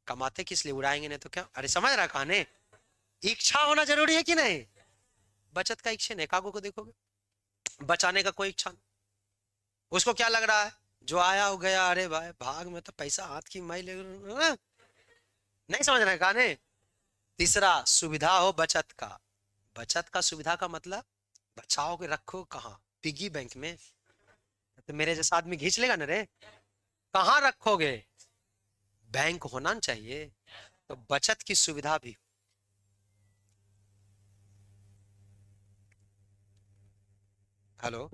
कमाते किस लिए, उड़ाएंगे नहीं तो क्या? अरे समझ रहा है कहानी? इच्छा होना जरूरी है कि नहीं? बचत का इच्छा नहीं, कागो को देखोगे बचाने का कोई इच्छा नहीं, उसको क्या लग रहा है, जो आया हो गया, अरे भाई भाग में तो पैसा हाथ की माई ले, नहीं समझ रहे कहानी? तीसरा सुविधा हो बचत का। बचत का सुविधा का मतलब, बचाओ के रखो कहाँ? पिगी बैंक में? तो मेरे जैसा आदमी घींच लेगा ना रे, कहाँ रखोगे? बैंक होना चाहिए, तो बचत की सुविधा भी। हेलो।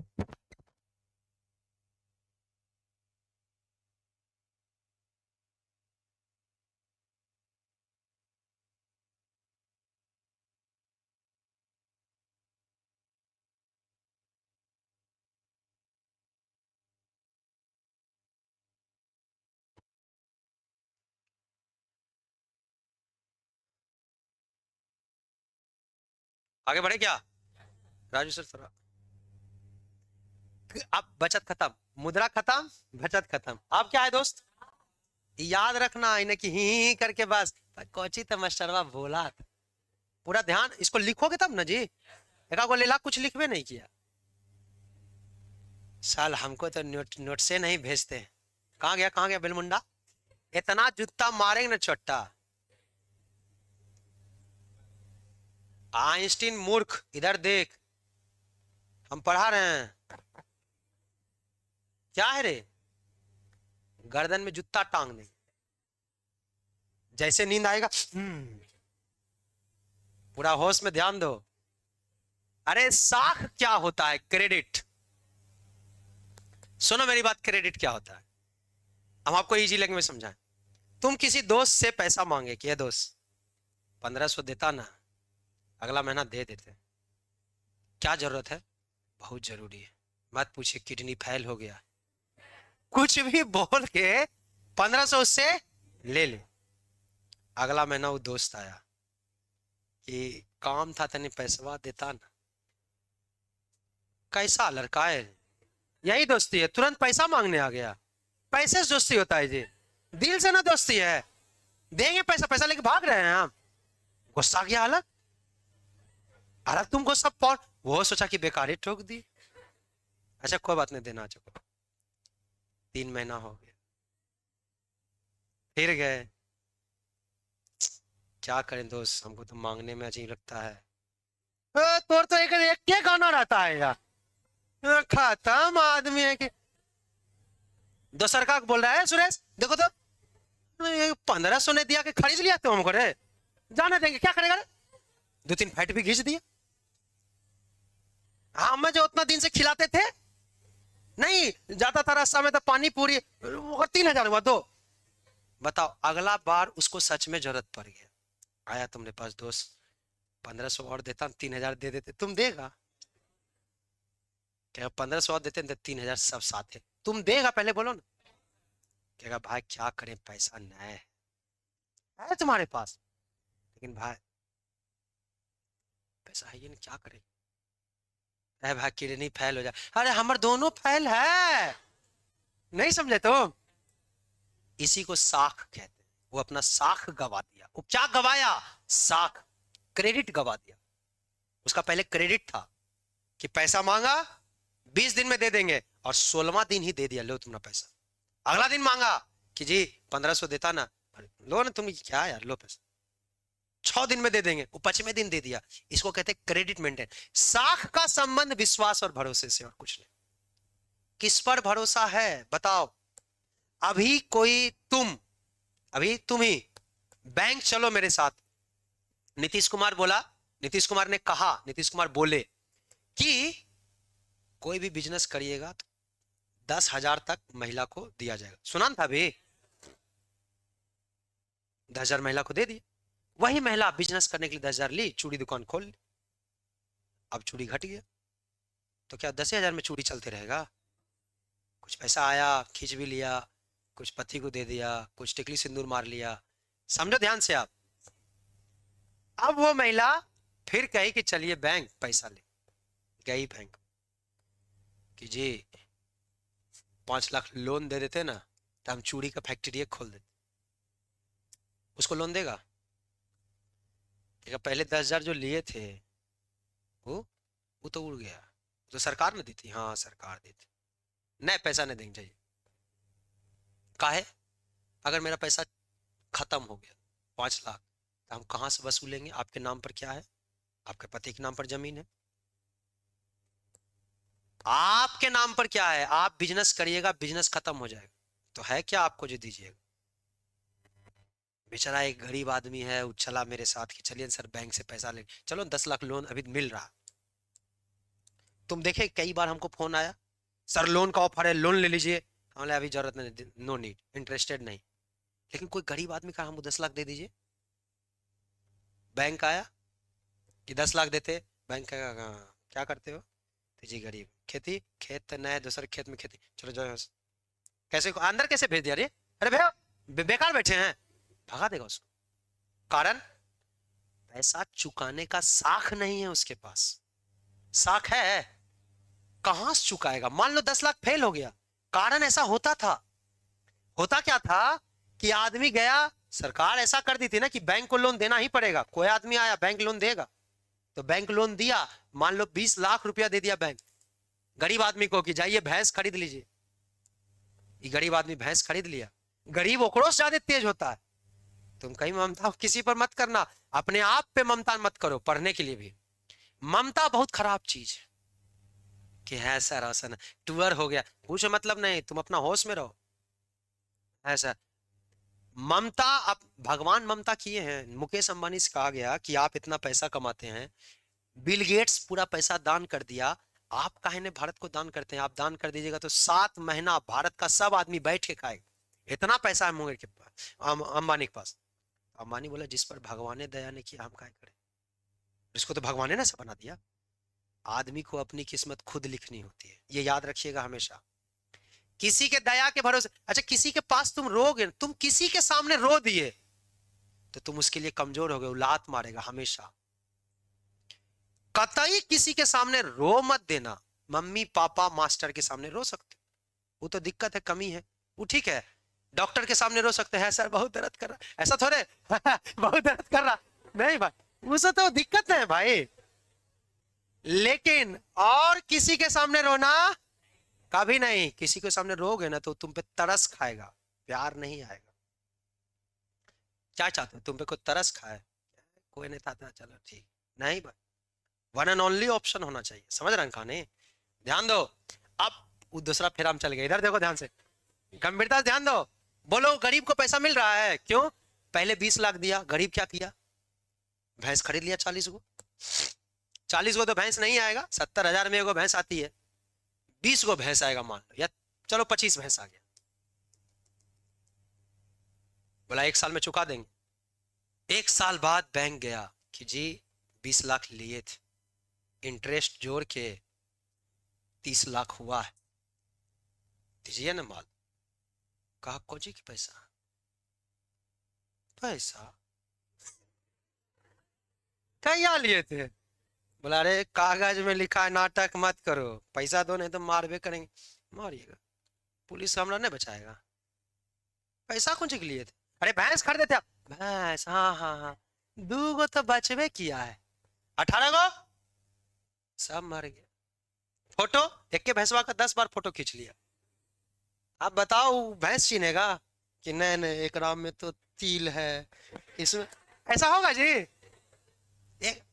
आगे बढ़े क्या? राजू सर थोड़ा, अब बचत खत्म, मुद्रा खत्म, बचत खत्म, अब क्या है दोस्त? याद रखना इन्हें कि ही करके बस कोची तो मास्टरवा बोला था। पूरा ध्यान इसको लिखोगे तब ना जी, एक को लेला कुछ लिखवे नहीं किया। साल हमको तो नोट से नहीं भेजते। कहाँ गया बिलमुंडा? इतना जूता मारेंगे ना छोटा। आइंस्टीन मूर्ख, इधर देख, हम पढ़ा रहे हैं। क्या है रे? गर्दन में जूता टांगने, जैसे नींद आएगा पूरा होश में ध्यान दो। अरे साख क्या होता है? क्रेडिट। सुनो मेरी बात, क्रेडिट क्या होता है हम आपको इजी लैंग्वेज में समझाएं। तुम किसी दोस्त से पैसा मांगे कि ये दोस्त 1500 देता ना, अगला महीना दे देते। क्या जरूरत है? बहुत जरूरी है। मत पूछिए किडनी फेल हो गया, कुछ भी बोल के 1500 उससे ले ले। अगला महीना वो दोस्त आया कि काम था तने पैसा देता ना। कैसा लड़का है? यही दोस्ती है, तुरंत पैसा मांगने आ गया। पैसे से दोस्ती होता है जी, दिल से ना दोस्ती है। देंगे पैसा, पैसा लेके भाग रहे हैं हम। गुस्सा गया अलग, अरे तुम गुस्सा पौन, वो सोचा कि बेकार ही ठोक दी। अच्छा कोई बात नहीं, देना चुको। 3 महीना हो गया, फिर गए। क्या करें दोस्त, हमको तो मांगने में अजीब लगता है। तोर तो एक क्या गाना रहता है यार, खत्म आदमी है कि। दोसर का बोल रहा है सुरेश, देखो तो 1500 ने दिया कि खरीद लिया तुम हमको रे, जाने देंगे क्या करेगा रे? 2-3 फैट भी घिस दिया। हाँ, हमें जो उतना दिन से खिलाते थे, नहीं जाता था रास्ता में तो पानी पूरी, 3000 हुआ दो। बताओ, अगला बार उसको सच में जरूरत पड़ गया, आया तुमने पास दोस्त, 1500 और देता, 3000 दे देते, तुम देगा क्या? 1500 और देते तो 3000 सब साथ है, तुम देगा? पहले बोलो ना। कहेगा भाई क्या करें, पैसा नहीं है तुम्हारे पास, लेकिन भाई पैसा है ये नहीं, क्या करें? अरे भाई किडनी फेल हो जाए, अरे हमारे दोनों फेल है, नहीं समझे तुम? इसी को साख कहते हैं। वो अपना साख गवा दिया। वो क्या गवाया? साख, क्रेडिट गवा दिया। उसका पहले क्रेडिट था कि पैसा मांगा 20 दिन में दे देंगे, और 16वां दिन ही दे दिया, लो तुम्हारा पैसा। अगला दिन मांगा कि जी 1500 देता ना, लो ना तुम, क्या यार, लो पैसा, 6 दिन में दे देंगे, वो 5वें दिन दे दिया। इसको कहते हैं क्रेडिट मेंटेन। साख का संबंध विश्वास और भरोसे से और कुछ नहीं। किस पर भरोसा है बताओ? अभी कोई तुम, अभी तुम ही बैंक चलो मेरे साथ, नीतीश कुमार बोला, नीतीश कुमार ने कहा, नीतीश कुमार बोले कि कोई भी बिजनेस करिएगा तो 10,000 तक महिला को दिया जाएगा। सुना था अभी? 10,000 महिला को दे दिया। वही महिला बिजनेस करने के लिए 10,000 ली, चूड़ी दुकान खोल ली। अब चूड़ी घट गया तो क्या 10,000 में चूड़ी चलते रहेगा? कुछ पैसा आया, खींच भी लिया, कुछ पति को दे दिया, कुछ टिकली सिंदूर मार लिया। समझो ध्यान से आप। अब वो महिला फिर कही कि चलिए बैंक पैसा ले। गई बैंक कि जी 5 लाख लोन दे देते ना, तो हम चूड़ी का फैक्ट्री खोल देते। उसको लोन देगा? पहले 10,000 जो लिए थे वो वो तो उड़ गया, तो सरकार ने दी थी। हाँ सरकार दी थी, नहीं पैसा नहीं देंगे चाहिए। काहे? अगर मेरा पैसा खत्म हो गया 5 लाख, तो हम कहाँ से वसूलेंगे? आपके नाम पर क्या है? आपके पति के नाम पर जमीन है, आपके नाम पर क्या है? आप बिजनेस करिएगा, बिजनेस खत्म हो जाएगा, तो है क्या आपको जो दीजिएगा? बेचारा एक गरीब आदमी है, उछला मेरे साथ कि चलिए सर बैंक से पैसा ले, चलो 10 लाख लोन अभी मिल रहा। तुम देखे कई बार हमको फोन आया, सर लोन का ऑफर है, लोन ले लीजिए। हमने अभी जरूरत नहीं, नो नीड, इंटरेस्टेड नहीं। लेकिन कोई गरीब आदमी का हमको 10 लाख दे दीजिए। बैंक आया कि 10 लाख देते, बैंक का क्या करते हो? तो जी गरीब, खेती, खेत तो नया, दूसरे खेत में खेती, चलो जाओ यहाँ से। कैसे अंदर कैसे भेज दिया रे? अरे भैया बेकार बैठे हैं, भगा देगा उसको। कारण पैसा चुकाने का साख नहीं है उसके पास। साख है, कहां से चुकाएगा? मान लो 10 लाख फेल हो गया, कारण ऐसा होता था। होता क्या था कि आदमी गया, सरकार ऐसा कर दी थी ना कि बैंक को लोन देना ही पड़ेगा। कोई आदमी आया बैंक लोन देगा, तो बैंक लोन दिया, मान लो 20 लाख रुपया दे दिया बैंक गरीब आदमी को कि जाइए भैंस खरीद लीजिए। ये गरीब आदमी भैंस खरीद लिया। गरीब ओकरों से ज्यादा तेज होता है। तुम कहीं ममता किसी पर मत करना, अपने आप पे ममता मत करो। पढ़ने के लिए भी ममता बहुत खराब चीज है कि है सर ऐसा टूअर हो गया, कुछ मतलब नहीं, तुम अपना होश में रहो। ऐसा ममता, अब भगवान ममता किए हैं। मुकेश अंबानी से कहा गया कि आप इतना पैसा कमाते हैं, बिल गेट्स पूरा पैसा दान कर दिया, आप काहे ने भारत को दान करते हैं? आप दान कर दीजिएगा तो 7 महीना भारत का सब आदमी बैठ के खाएगा। इतना पैसा है मुकेश के पास, अंबानी के पास। अंबानी बोला जिस पर भगवान ने दया ने किया हम क्या करें? इसको तो भगवान ने ना से बना दिया। आदमी को अपनी किस्मत खुद लिखनी होती है, ये याद रखिएगा हमेशा। किसी के दया के भरोसे, अच्छा किसी के पास तुम रोगे, तुम किसी के सामने रो दिए तो तुम उसके लिए कमजोर हो गए, लात मारेगा हमेशा। कतई किसी के सामने रो मत देना। मम्मी पापा मास्टर के सामने रो सकते, वो तो दिक्कत है, कमी है, वो ठीक है। डॉक्टर के सामने रो सकते हैं, सर बहुत दर्द कर रहा, ऐसा थोड़े बहुत दर्द कर रहा, नहीं भाई उसे तो दिक्कत है भाई। लेकिन और किसी के सामने रोना कभी नहीं। किसी के सामने रोगे ना तो तुम पे तरस खाएगा, प्यार नहीं आएगा। क्या चाहते हो, तुम पे कोई तरस खाए? कोई नहीं था, चलो ठीक नहीं भाई, वन एंड ओनली ऑप्शन होना चाहिए। समझ रहे हैं कहानी? ध्यान दो। अब वो दूसरा फिर हम चल गए, इधर देखो ध्यान से, गंभीरता से ध्यान दो। बोलो गरीब को पैसा मिल रहा है, क्यों? पहले 20 लाख दिया, गरीब क्या किया? भैंस खरीद लिया 40 को। 40 को तो भैंस नहीं आएगा, 70,000 में एगो भैंस आती है, 20 को भैंस आएगा मान लो, या चलो 25 भैंस आ गया। बोला 1 साल में चुका देंगे। 1 साल बाद बैंक गया कि जी 20 लाख लिए थे, इंटरेस्ट जोड़ के 30 लाख हुआ है, दीजिए ना माल। कहा कोजी की पैसा? पैसा क्या लिए थे? बोला अरे कागज में लिखा है, नाटक मत करो, पैसा दो नहीं तो मारबे करेंगे। मारिएगा, पुलिस हमरा नहीं बचाएगा। पैसा कौन के लिए थे? अरे भैंस खरीदे थे आप? भैंस, हाँ हाँ हाँ, 2 गो तो बचवे किया है, 18 गो सब मर गया। फोटो एक के भैंसवा का 10 बार फोटो खींच लिया। आप बताओ भैंस चीनेगा कि नहीं नहीं एक राम में तो तिल है इसमें? ऐसा होगा जी? एक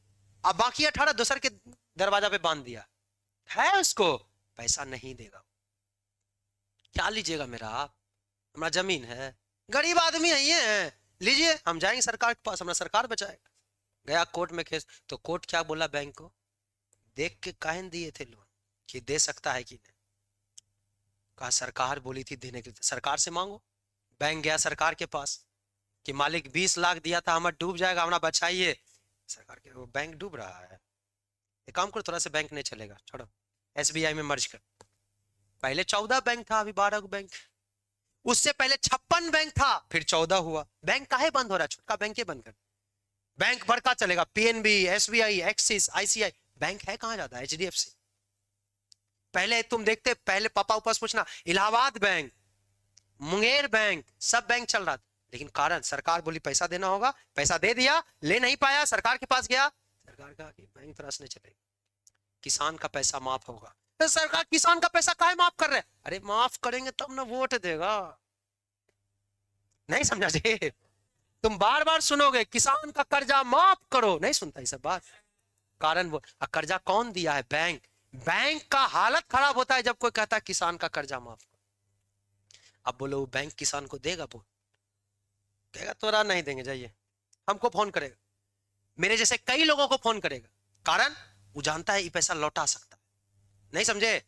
अब बाकी 18 दूसर के दरवाजा पे बांध दिया है, उसको पैसा नहीं देगा। क्या लीजिएगा मेरा आप? हमारा जमीन है, गरीब आदमी है ये है, लीजिए हम जाएंगे सरकार के पास, हमारा सरकार बचाएगा। गया कोर्ट में केस, तो कोर्ट क्या बोला बैंक को? देख के काहे दिए थे लोन कि दे सकता है कि नहीं? कहा सरकार बोली थी देने के लिए, सरकार से मांगो। बैंक गया सरकार के पास कि मालिक 20 लाख दिया था, हमारा डूब जाएगा, हमारा बचाइए। सरकार के वो बैंक डूब रहा है, एक काम करो थोड़ा सा बैंक नहीं चलेगा, छोड़ो एसबीआई में मर्ज कर। पहले 14 बैंक था, अभी 12 बैंक। उससे पहले 56 बैंक था, फिर 14 हुआ। बैंक काहे बंद हो रहा है? छोटका बैंक के बंद कर, बैंक बड़का चलेगा। PNB, SBI, axis, ICI, bank है कहां ज्यादा? एचडीएफसी। पहले तुम देखते, पहले पापा ऊपर पूछना, इलाहाबाद बैंक, मुंगेर बैंक, सब बैंक चल रहा था। लेकिन कारण सरकार बोली पैसा देना होगा, पैसा दे दिया, ले नहीं पाया, सरकार के पास गया, सरकार कहा कि बैंक तरस नहीं चलेगा, किसान का पैसा माफ होगा। तो सरकार किसान का पैसा काहे माफ कर रहे? अरे माफ करेंगे तब ना वोट देगा। नहीं समझा जी? तुम बार बार सुनोगे किसान का कर्जा माफ करो, नहीं सुनता ये सब बात। कारण वो कर्जा कौन दिया है? बैंक। बैंक का हालत खराब होता है जब कोई कहता है किसान का कर्जा माफ करो। अब बोलो वो बैंक किसान को देगा? बोल कहेगा तोरा नहीं देंगे, जाइए। हमको फोन करेगा, मेरे जैसे कई लोगों को फोन करेगा, कारण वो जानता है ये पैसा लौटा सकता है। नहीं समझे?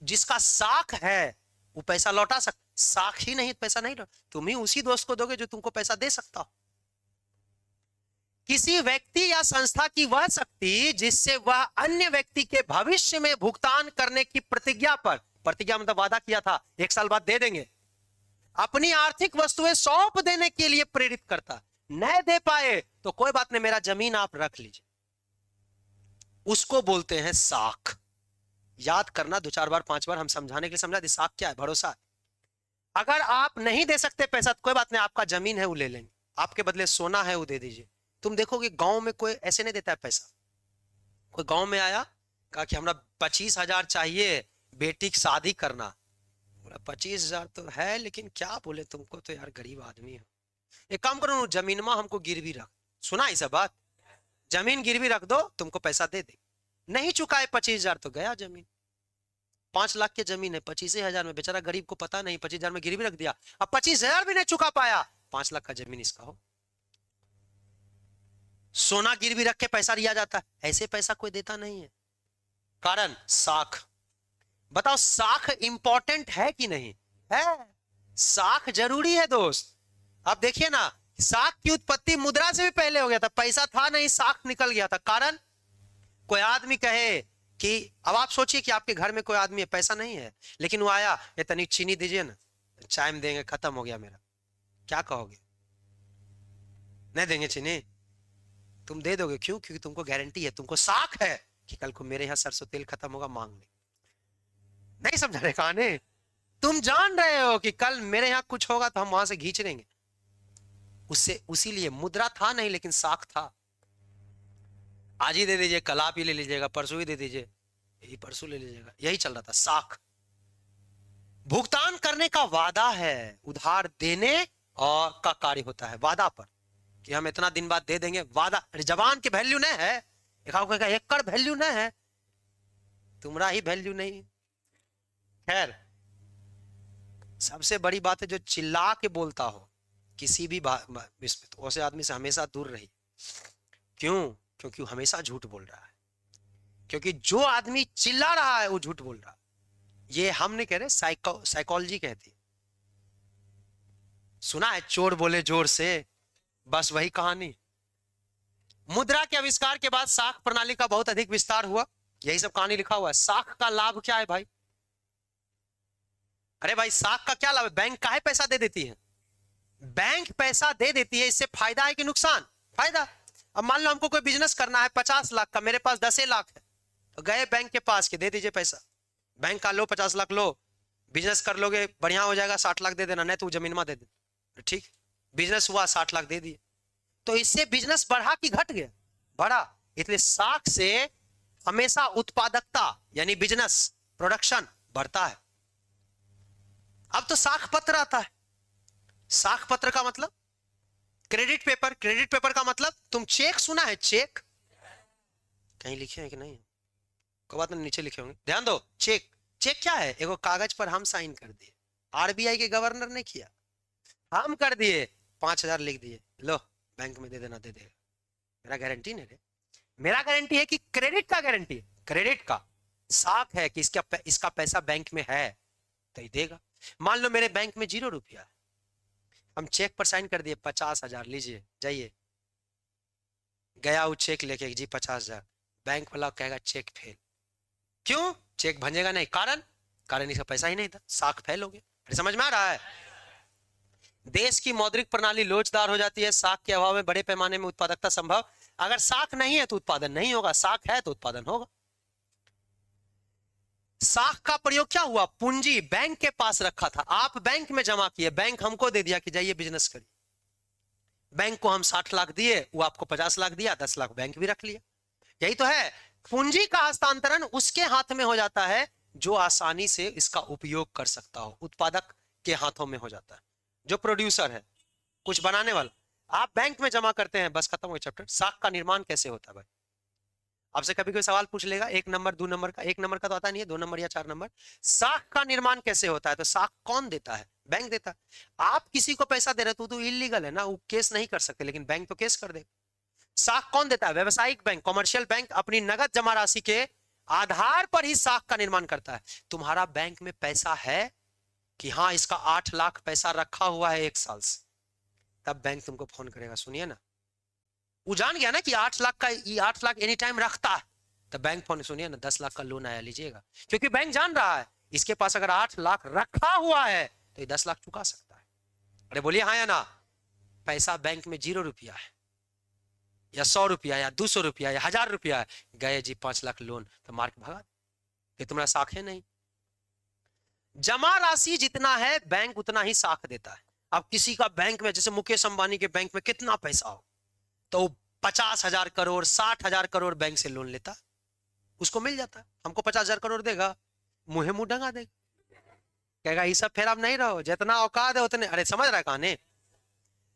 जिसका साख है वो पैसा लौटा सकता, साख ही नहीं पैसा नहीं लौटा। तुम ही उसी दोस्त को दोगे जो तुमको पैसा दे सकता हो। किसी व्यक्ति या संस्था की वह शक्ति जिससे वह अन्य व्यक्ति के भविष्य में भुगतान करने की प्रतिज्ञा पर, प्रतिज्ञा मतलब वादा किया था 1 साल बाद दे देंगे, अपनी आर्थिक वस्तुएं सौंप देने के लिए प्रेरित करता। नहीं दे पाए तो कोई बात नहीं, मेरा जमीन आप रख लीजिए, उसको बोलते हैं साख। याद करना, 2-4 बार 5 बार हम समझाने के लिए समझा दी, साख क्या है, भरोसा। अगर आप नहीं दे सकते पैसा तो कोई बात नहीं, आपका जमीन है वो ले लेंगे, आपके बदले सोना है वो दे दीजिए। तुम देखोगे गांव में कोई ऐसे नहीं देता है पैसा। कोई गांव में आया, कहा कि हमरा 25,000 चाहिए, बेटी की शादी करना। बोला 25,000 तो है, लेकिन क्या बोले तुमको, तो यार गरीब आदमी हो, एक काम करो जमीन में हमको गिरवी रख। सुना ऐसा बात, जमीन गिरवी रख दो तुमको पैसा दे दे। नहीं चुकाए 25,000 तो गया जमीन। 5 लाख की जमीन है, 25,000 में, बेचारा गरीब को पता नहीं, 25,000 में गिरवी रख दिया, अब 25,000 भी नहीं चुका पाया, 5 लाख का जमीन इसका हो। सोना गिरवी रख के पैसा लिया जाता है, ऐसे पैसा कोई देता नहीं है। कारण साख। बताओ साख इंपॉर्टेंट है कि नहीं है? साख जरूरी है दोस्त। अब देखिए ना, साख की उत्पत्ति मुद्रा से भी पहले हो गया था, पैसा था नहीं, साख निकल गया था। कारण कोई आदमी कहे कि, अब आप सोचिए कि आपके घर में कोई आदमी है, पैसा नहीं है, लेकिन वो आया, ये तनिक चीनी दीजिए ना, चाय में देंगे, खत्म हो गया मेरा, क्या कहोगे? नहीं देंगे चीनी? तुम दे दोगे, क्यों? क्योंकि तुमको गारंटी है, तुमको साख है कि कल को मेरे यहां सरसों तेल खत्म होगा, मांग ले। नहीं समझा रहे कहानी? तुम जान रहे हो कि कल मेरे यहां कुछ होगा तो हम वहां से खींच लेंगे, उससे उसीलिए मुद्रा था नहीं लेकिन साख था। आज ही दे दीजिए, कल आप ही ले लीजिएगा, परसों ही दे दीजिए, यही परसों ले लीजिएगा, यही चल रहा था साख। भुगतान करने का वादा है, उधार देने और का कार्य होता है वादा पर, कि हम इतना दिन बाद दे देंगे, वादा। जबान की वैल्यू नहीं है, एकड़ वैल्यू नहीं है, तुम्हारा ही वैल्यू नहीं। खैर, सबसे बड़ी बात है जो चिल्ला के बोलता हो किसी भी इसमें, तो ऐसे आदमी से हमेशा दूर रही। क्यों? क्योंकि वो हमेशा झूठ बोल रहा है। क्योंकि जो आदमी चिल्ला रहा है वो झूठ बोल रहा है। ये हम नहीं कह रहे, साइकोलॉजी कहती है। सुना है चोर बोले जोर से, बस वही कहानी। मुद्रा के आविष्कार के बाद साख प्रणाली का बहुत अधिक विस्तार हुआ, यही सब कहानी लिखा हुआ है। साख का लाभ क्या है भाई? अरे भाई साख का क्या लाभ है? बैंक काहे पैसा दे देती है? बैंक पैसा दे देती है, इससे फायदा है कि नुकसान? फायदा। अब मान लो हमको कोई बिजनेस करना है 50 लाख का, मेरे पास 10 लाख है, तो गए बैंक के पास के दे दीजिए पैसा, बैंक का लो 50 लाख लो, बिजनेस कर लोगे बढ़िया हो जाएगा, 60 लाख दे देना, नहीं तो जमीन में दे दे। ठीक, बिजनेस हुआ, 60 लाख दे दिए, तो इससे बिजनेस बढ़ा कि घट गया? बढ़ा। इसलिए साख से हमेशा उत्पादकता यानी बिजनेस प्रोडक्शन बढ़ता है। अब तो साख पत्र आता है। साख पत्र का मतलब क्रेडिट पेपर। क्रेडिट पेपर का मतलब, तुम चेक सुना है? चेक कहीं लिखे हैं कि नहीं? कोई बात नहीं, नीचे लिखे होंगे, ध्यान दो। चेक, चेक क्या है? एगो कागज पर हम साइन कर दिए, आरबीआई के गवर्नर ने किया, हम कर दिए, 5,000 लिख दिए, लो बैंक में दे देना, दे देगा। मेरा गारंटी नहीं रे, मेरा गारंटी है कि क्रेडिट का गारंटी है, क्रेडिट का साख है कि इसका पैसा बैंक में है तो ही देगा। मान लो मेरे बैंक में 0 रुपया है, हम चेक पर साइन कर दिए, 50,000 लीजिए जाइए, गया वो चेक लेके जी 50,000, बैंक वाला कहेगा चेक फेल। क्यों? चेक भंजेगा नहीं, कारण कारण इसका पैसा ही नहीं था, साख फेल हो गया। समझ में आ रहा है? देश की मौद्रिक प्रणाली लोचदार हो जाती है साख के अभाव में, बड़े पैमाने में उत्पादकता संभव। अगर साख नहीं है तो उत्पादन नहीं होगा, साख है तो उत्पादन होगा। साख का प्रयोग क्या हुआ? पूंजी बैंक के पास रखा था, आप बैंक में जमा किए, बैंक हमको दे दिया कि जाइए बिजनेस करिए। बैंक को हम 60 लाख दिए, वो आपको 50 लाख दिया, 10 लाख बैंक भी रख लिया। यही तो है, पूंजी का हस्तांतरण उसके हाथ में हो जाता है जो आसानी से इसका उपयोग कर सकता हो, उत्पादक के हाथों में हो जाता है, जो प्रोड्यूसर है, कुछ बनाने वाला। आप बैंक में जमा करते हैं, बस खत्म हो चैप्टर। साख का निर्माण कैसे होता है भाई? आपसे कभी कोई सवाल पूछ लेगा, 1 नंबर 2 नंबर का, 1 नंबर का तो आता नहीं है, 2 नंबर या 4 नंबर। साख का निर्माण कैसे होता है? तो साख कौन देता है? बैंक देता है। आप किसी को पैसा दे रहे हो तो इलीगल है ना, वो केस नहीं कर सकते, लेकिन बैंक तो केस कर देगा। साख कौन देता है? व्यावसायिक बैंक, कमर्शियल बैंक अपनी नगद जमा राशि के आधार पर ही साख का निर्माण करता है। तुम्हारा बैंक में पैसा है कि हाँ इसका 8 लाख पैसा रखा हुआ है 1 साल से, तब बैंक तुमको फोन करेगा, सुनिए ना, वो जान गया ना कि 8 लाख का, ये 8 लाख एनी टाइम रखता है, तो बैंक फोन, सुनिए ना 10 लाख का लोन आया लीजिएगा, क्योंकि बैंक जान रहा है इसके पास अगर 8 लाख रखा हुआ है तो ये 10 लाख चुका सकता है। अरे बोलिए हाँ या ना? पैसा बैंक में 0 रुपया है या 100 रुपया या 200 रुपया या 1000 रुपया है, गए जी 5 लाख लोन, तो मार के भगा कि तुम्हारा साख है नहीं। जमा राशि जितना है बैंक उतना ही साख देता है। अब किसी का बैंक में, जैसे मुकेश अंबानी के बैंक में कितना पैसा हो, तो 50,000 करोड़ 60,000 करोड़ बैंक से लोन लेता, उसको मिल जाता। हमको 50,000 करोड़ देगा, मुंह मुंह डंगा देगा, कहेगा ये सब फिर आप नहीं रहो, जितना औकात है उतने। अरे समझ रहा है कहानी।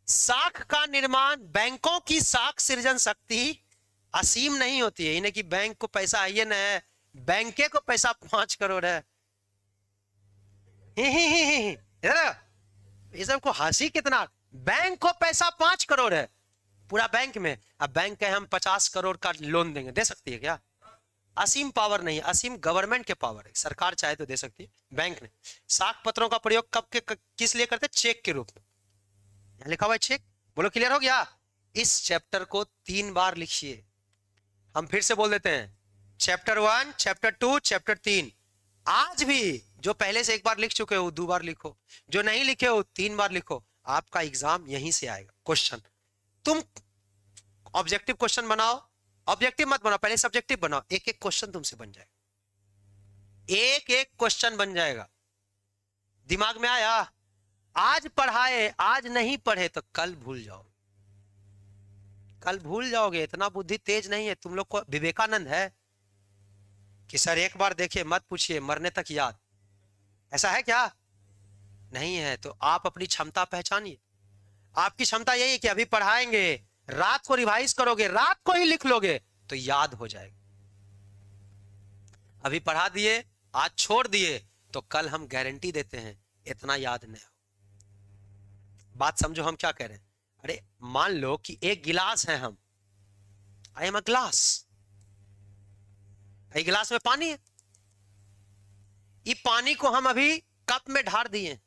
साख का निर्माण, बैंकों की साख सृजन शक्ति असीम नहीं होती है। इन्हें कि बैंक को पैसा आइए न है, बैंके को पैसा 5 करोड़ है। ये सबको हंसी कितना, बैंक को पैसा 5 करोड़ है पूरा बैंक में। अब बैंक के हम 50 करोड़ का लोन देंगे, दे सकती है क्या? असीम पावर नहीं, असीम गवर्नमेंट के पावर है। सरकार चाहे तो दे सकती है, बैंक ने। साख पत्रों का प्रयोग कब के किस लिए करते? चेक के रूप में। यहां लिखा हुआ है चेक। बोलो क्लियर हो गया? इस चैप्टर को 3 बार लिखिए। हम फिर से बोल देते हैं, चैप्टर 1, चैप्टर 2, चैप्टर 3। आज भी जो पहले से 1 बार लिख चुके हो 2 बार लिखो, जो नहीं लिखे हो 3 बार लिखो। आपका एग्जाम यहीं से आएगा क्वेश्चन। तुम ऑब्जेक्टिव क्वेश्चन बनाओ, ऑब्जेक्टिव मत बनाओ, पहले सब्जेक्टिव बनाओ। एक एक क्वेश्चन तुमसे बन जाएगा, एक एक क्वेश्चन बन जाएगा। दिमाग में आया? आज पढ़ाए, आज नहीं पढ़े तो कल भूल जाओ, कल भूल जाओगे। इतना बुद्धि तेज नहीं है तुम लोग को। विवेकानंद है कि सर एक बार देखिए मत पूछिए, मरने तक याद। ऐसा है क्या? नहीं है। तो आप अपनी क्षमता पहचानिए। आपकी क्षमता यही है कि अभी पढ़ाएंगे, रात को रिवाइज करोगे, रात को ही लिख लोगे तो याद हो जाएगा। अभी पढ़ा दिए, आज छोड़ दिए, तो कल हम गारंटी देते हैं इतना याद नहीं हो। बात समझो हम क्या कह रहे हैं। अरे मान लो कि एक गिलास है, हम आई एम अ ग्लास, एक गिलास में पानी है। ये पानी को हम अभी कप में ढार दिए,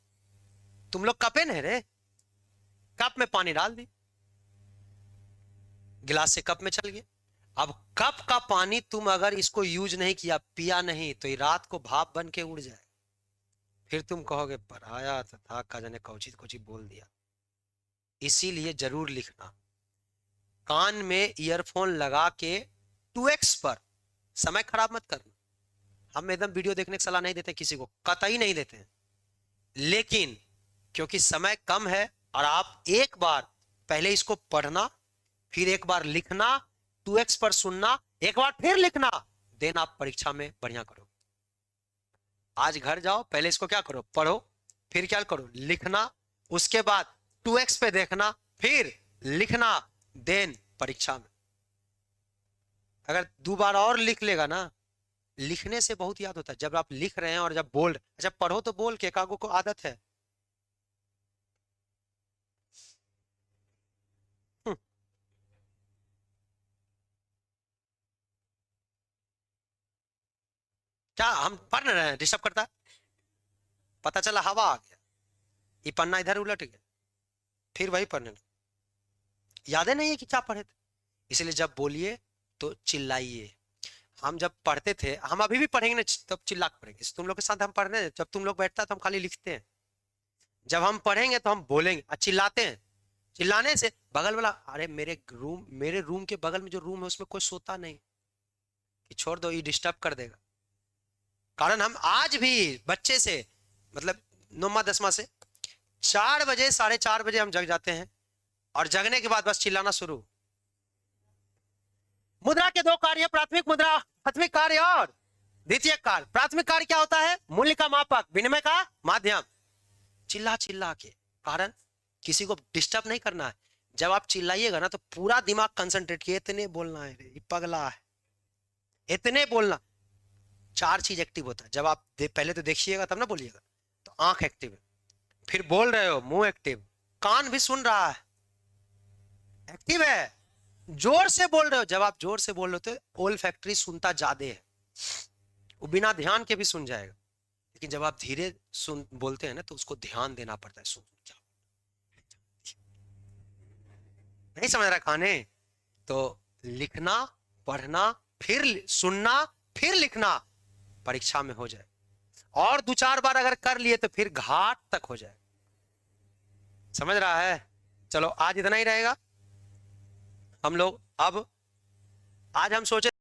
तुम लोग कपे नहीं रे, कप में पानी डाल दी, गिलास से कप में चल गया। अब कप का पानी तुम अगर इसको यूज नहीं किया, पिया नहीं, तो ये रात को भाप बन के उड़ जाए। फिर तुम कहोगे पढ़ाया था का जाने कौची कौची बोल दिया। इसीलिए जरूर लिखना। कान में ईयरफोन लगा के 2x पर समय खराब मत करना। हम एकदम वीडियो देखने की सलाह नहीं देते किसी को, कतई नहीं देते हैं। लेकिन क्योंकि समय कम है और आप एक बार पहले इसको पढ़ना, फिर एक बार लिखना, 2x पर सुनना, एक बार फिर लिखना, देन आप परीक्षा में बढ़िया करो। आज घर जाओ, पहले इसको क्या करो, पढ़ो, फिर क्या करो, लिखना, उसके बाद 2x पे देखना, फिर लिखना, देन परीक्षा में। अगर 2 बार और लिख लेगा ना, लिखने से बहुत याद होता है। जब आप लिख रहे हैं और जब बोल, अच्छा पढ़ो तो बोल के, कागो को आदत है। क्या हम पढ़ रहे हैं, डिस्टर्ब करता है? पता चला हवा आ गया, ये पन्ना इधर उलट गया, फिर वही पढ़ने लगे। याद नहीं है कि क्या पढ़े थे। इसलिए जब बोलिए तो चिल्लाइए। हम जब पढ़ते थे, हम अभी भी पढ़ेंगे ना तब चिल्ला के पढ़ेंगे। तुम लोग के साथ हम पढ़ रहे हैं, जब तुम लोग बैठता है तो हम खाली लिखते हैं। जब हम पढ़ेंगे तो हम बोलेंगे और चिल्लाते हैं। चिल्लाने से बगल वाला, अरे मेरे रूम के बगल में जो रूम है उसमें कोई सोता नहीं, कि छोड़ दो ये डिस्टर्ब कर देगा। कारण हम आज भी बच्चे से, मतलब 9वां 10वां से 4 बजे 4:30 बजे हम जग जाते हैं, और जगने के बाद बस चिल्लाना शुरू। मुद्रा के 2 कार्य, प्राथमिक मुद्रा, प्राथमिक कार्य और द्वितीयक कार्य। प्राथमिक कार्य क्या होता है? मूल्य का मापक, विनिमय का माध्यम। चिल्ला चिल्ला के, कारण किसी को डिस्टर्ब नहीं करना है। जब आप चिल्लाइएगा ना तो पूरा दिमाग कंसंट्रेट किए, इतने बोलना है रे, पगला है, इतने बोलना। 4 चीज एक्टिव होता है। जब आप पहले तो देखिएगा तब ना बोलिएगा। तो आंख एक्टिव है, फिर बोल रहे हो, मुंह एक्टिव, कान भी सुन रहा है, एक्टिव है, जोर से बोल रहे हो। जब आप जोर से बोल रहे हो तो ओल फैक्ट्री सुनता ज्यादा है, वो बिना ध्यान के भी सुन जाएगा। लेकिन जब आप धीरे सुन बोलते हैं ना तो उसको ध्यान देना पड़ता है। सुन, क्या नहीं समझ रहा खाने? तो लिखना, पढ़ना, फिर सुनना, फिर लिखना, परीक्षा में हो जाए। और 2-4 बार अगर कर लिए तो फिर घाट तक हो जाए। समझ रहा है? चलो आज इतना ही रहेगा। हम लोग अब आज हम सोचे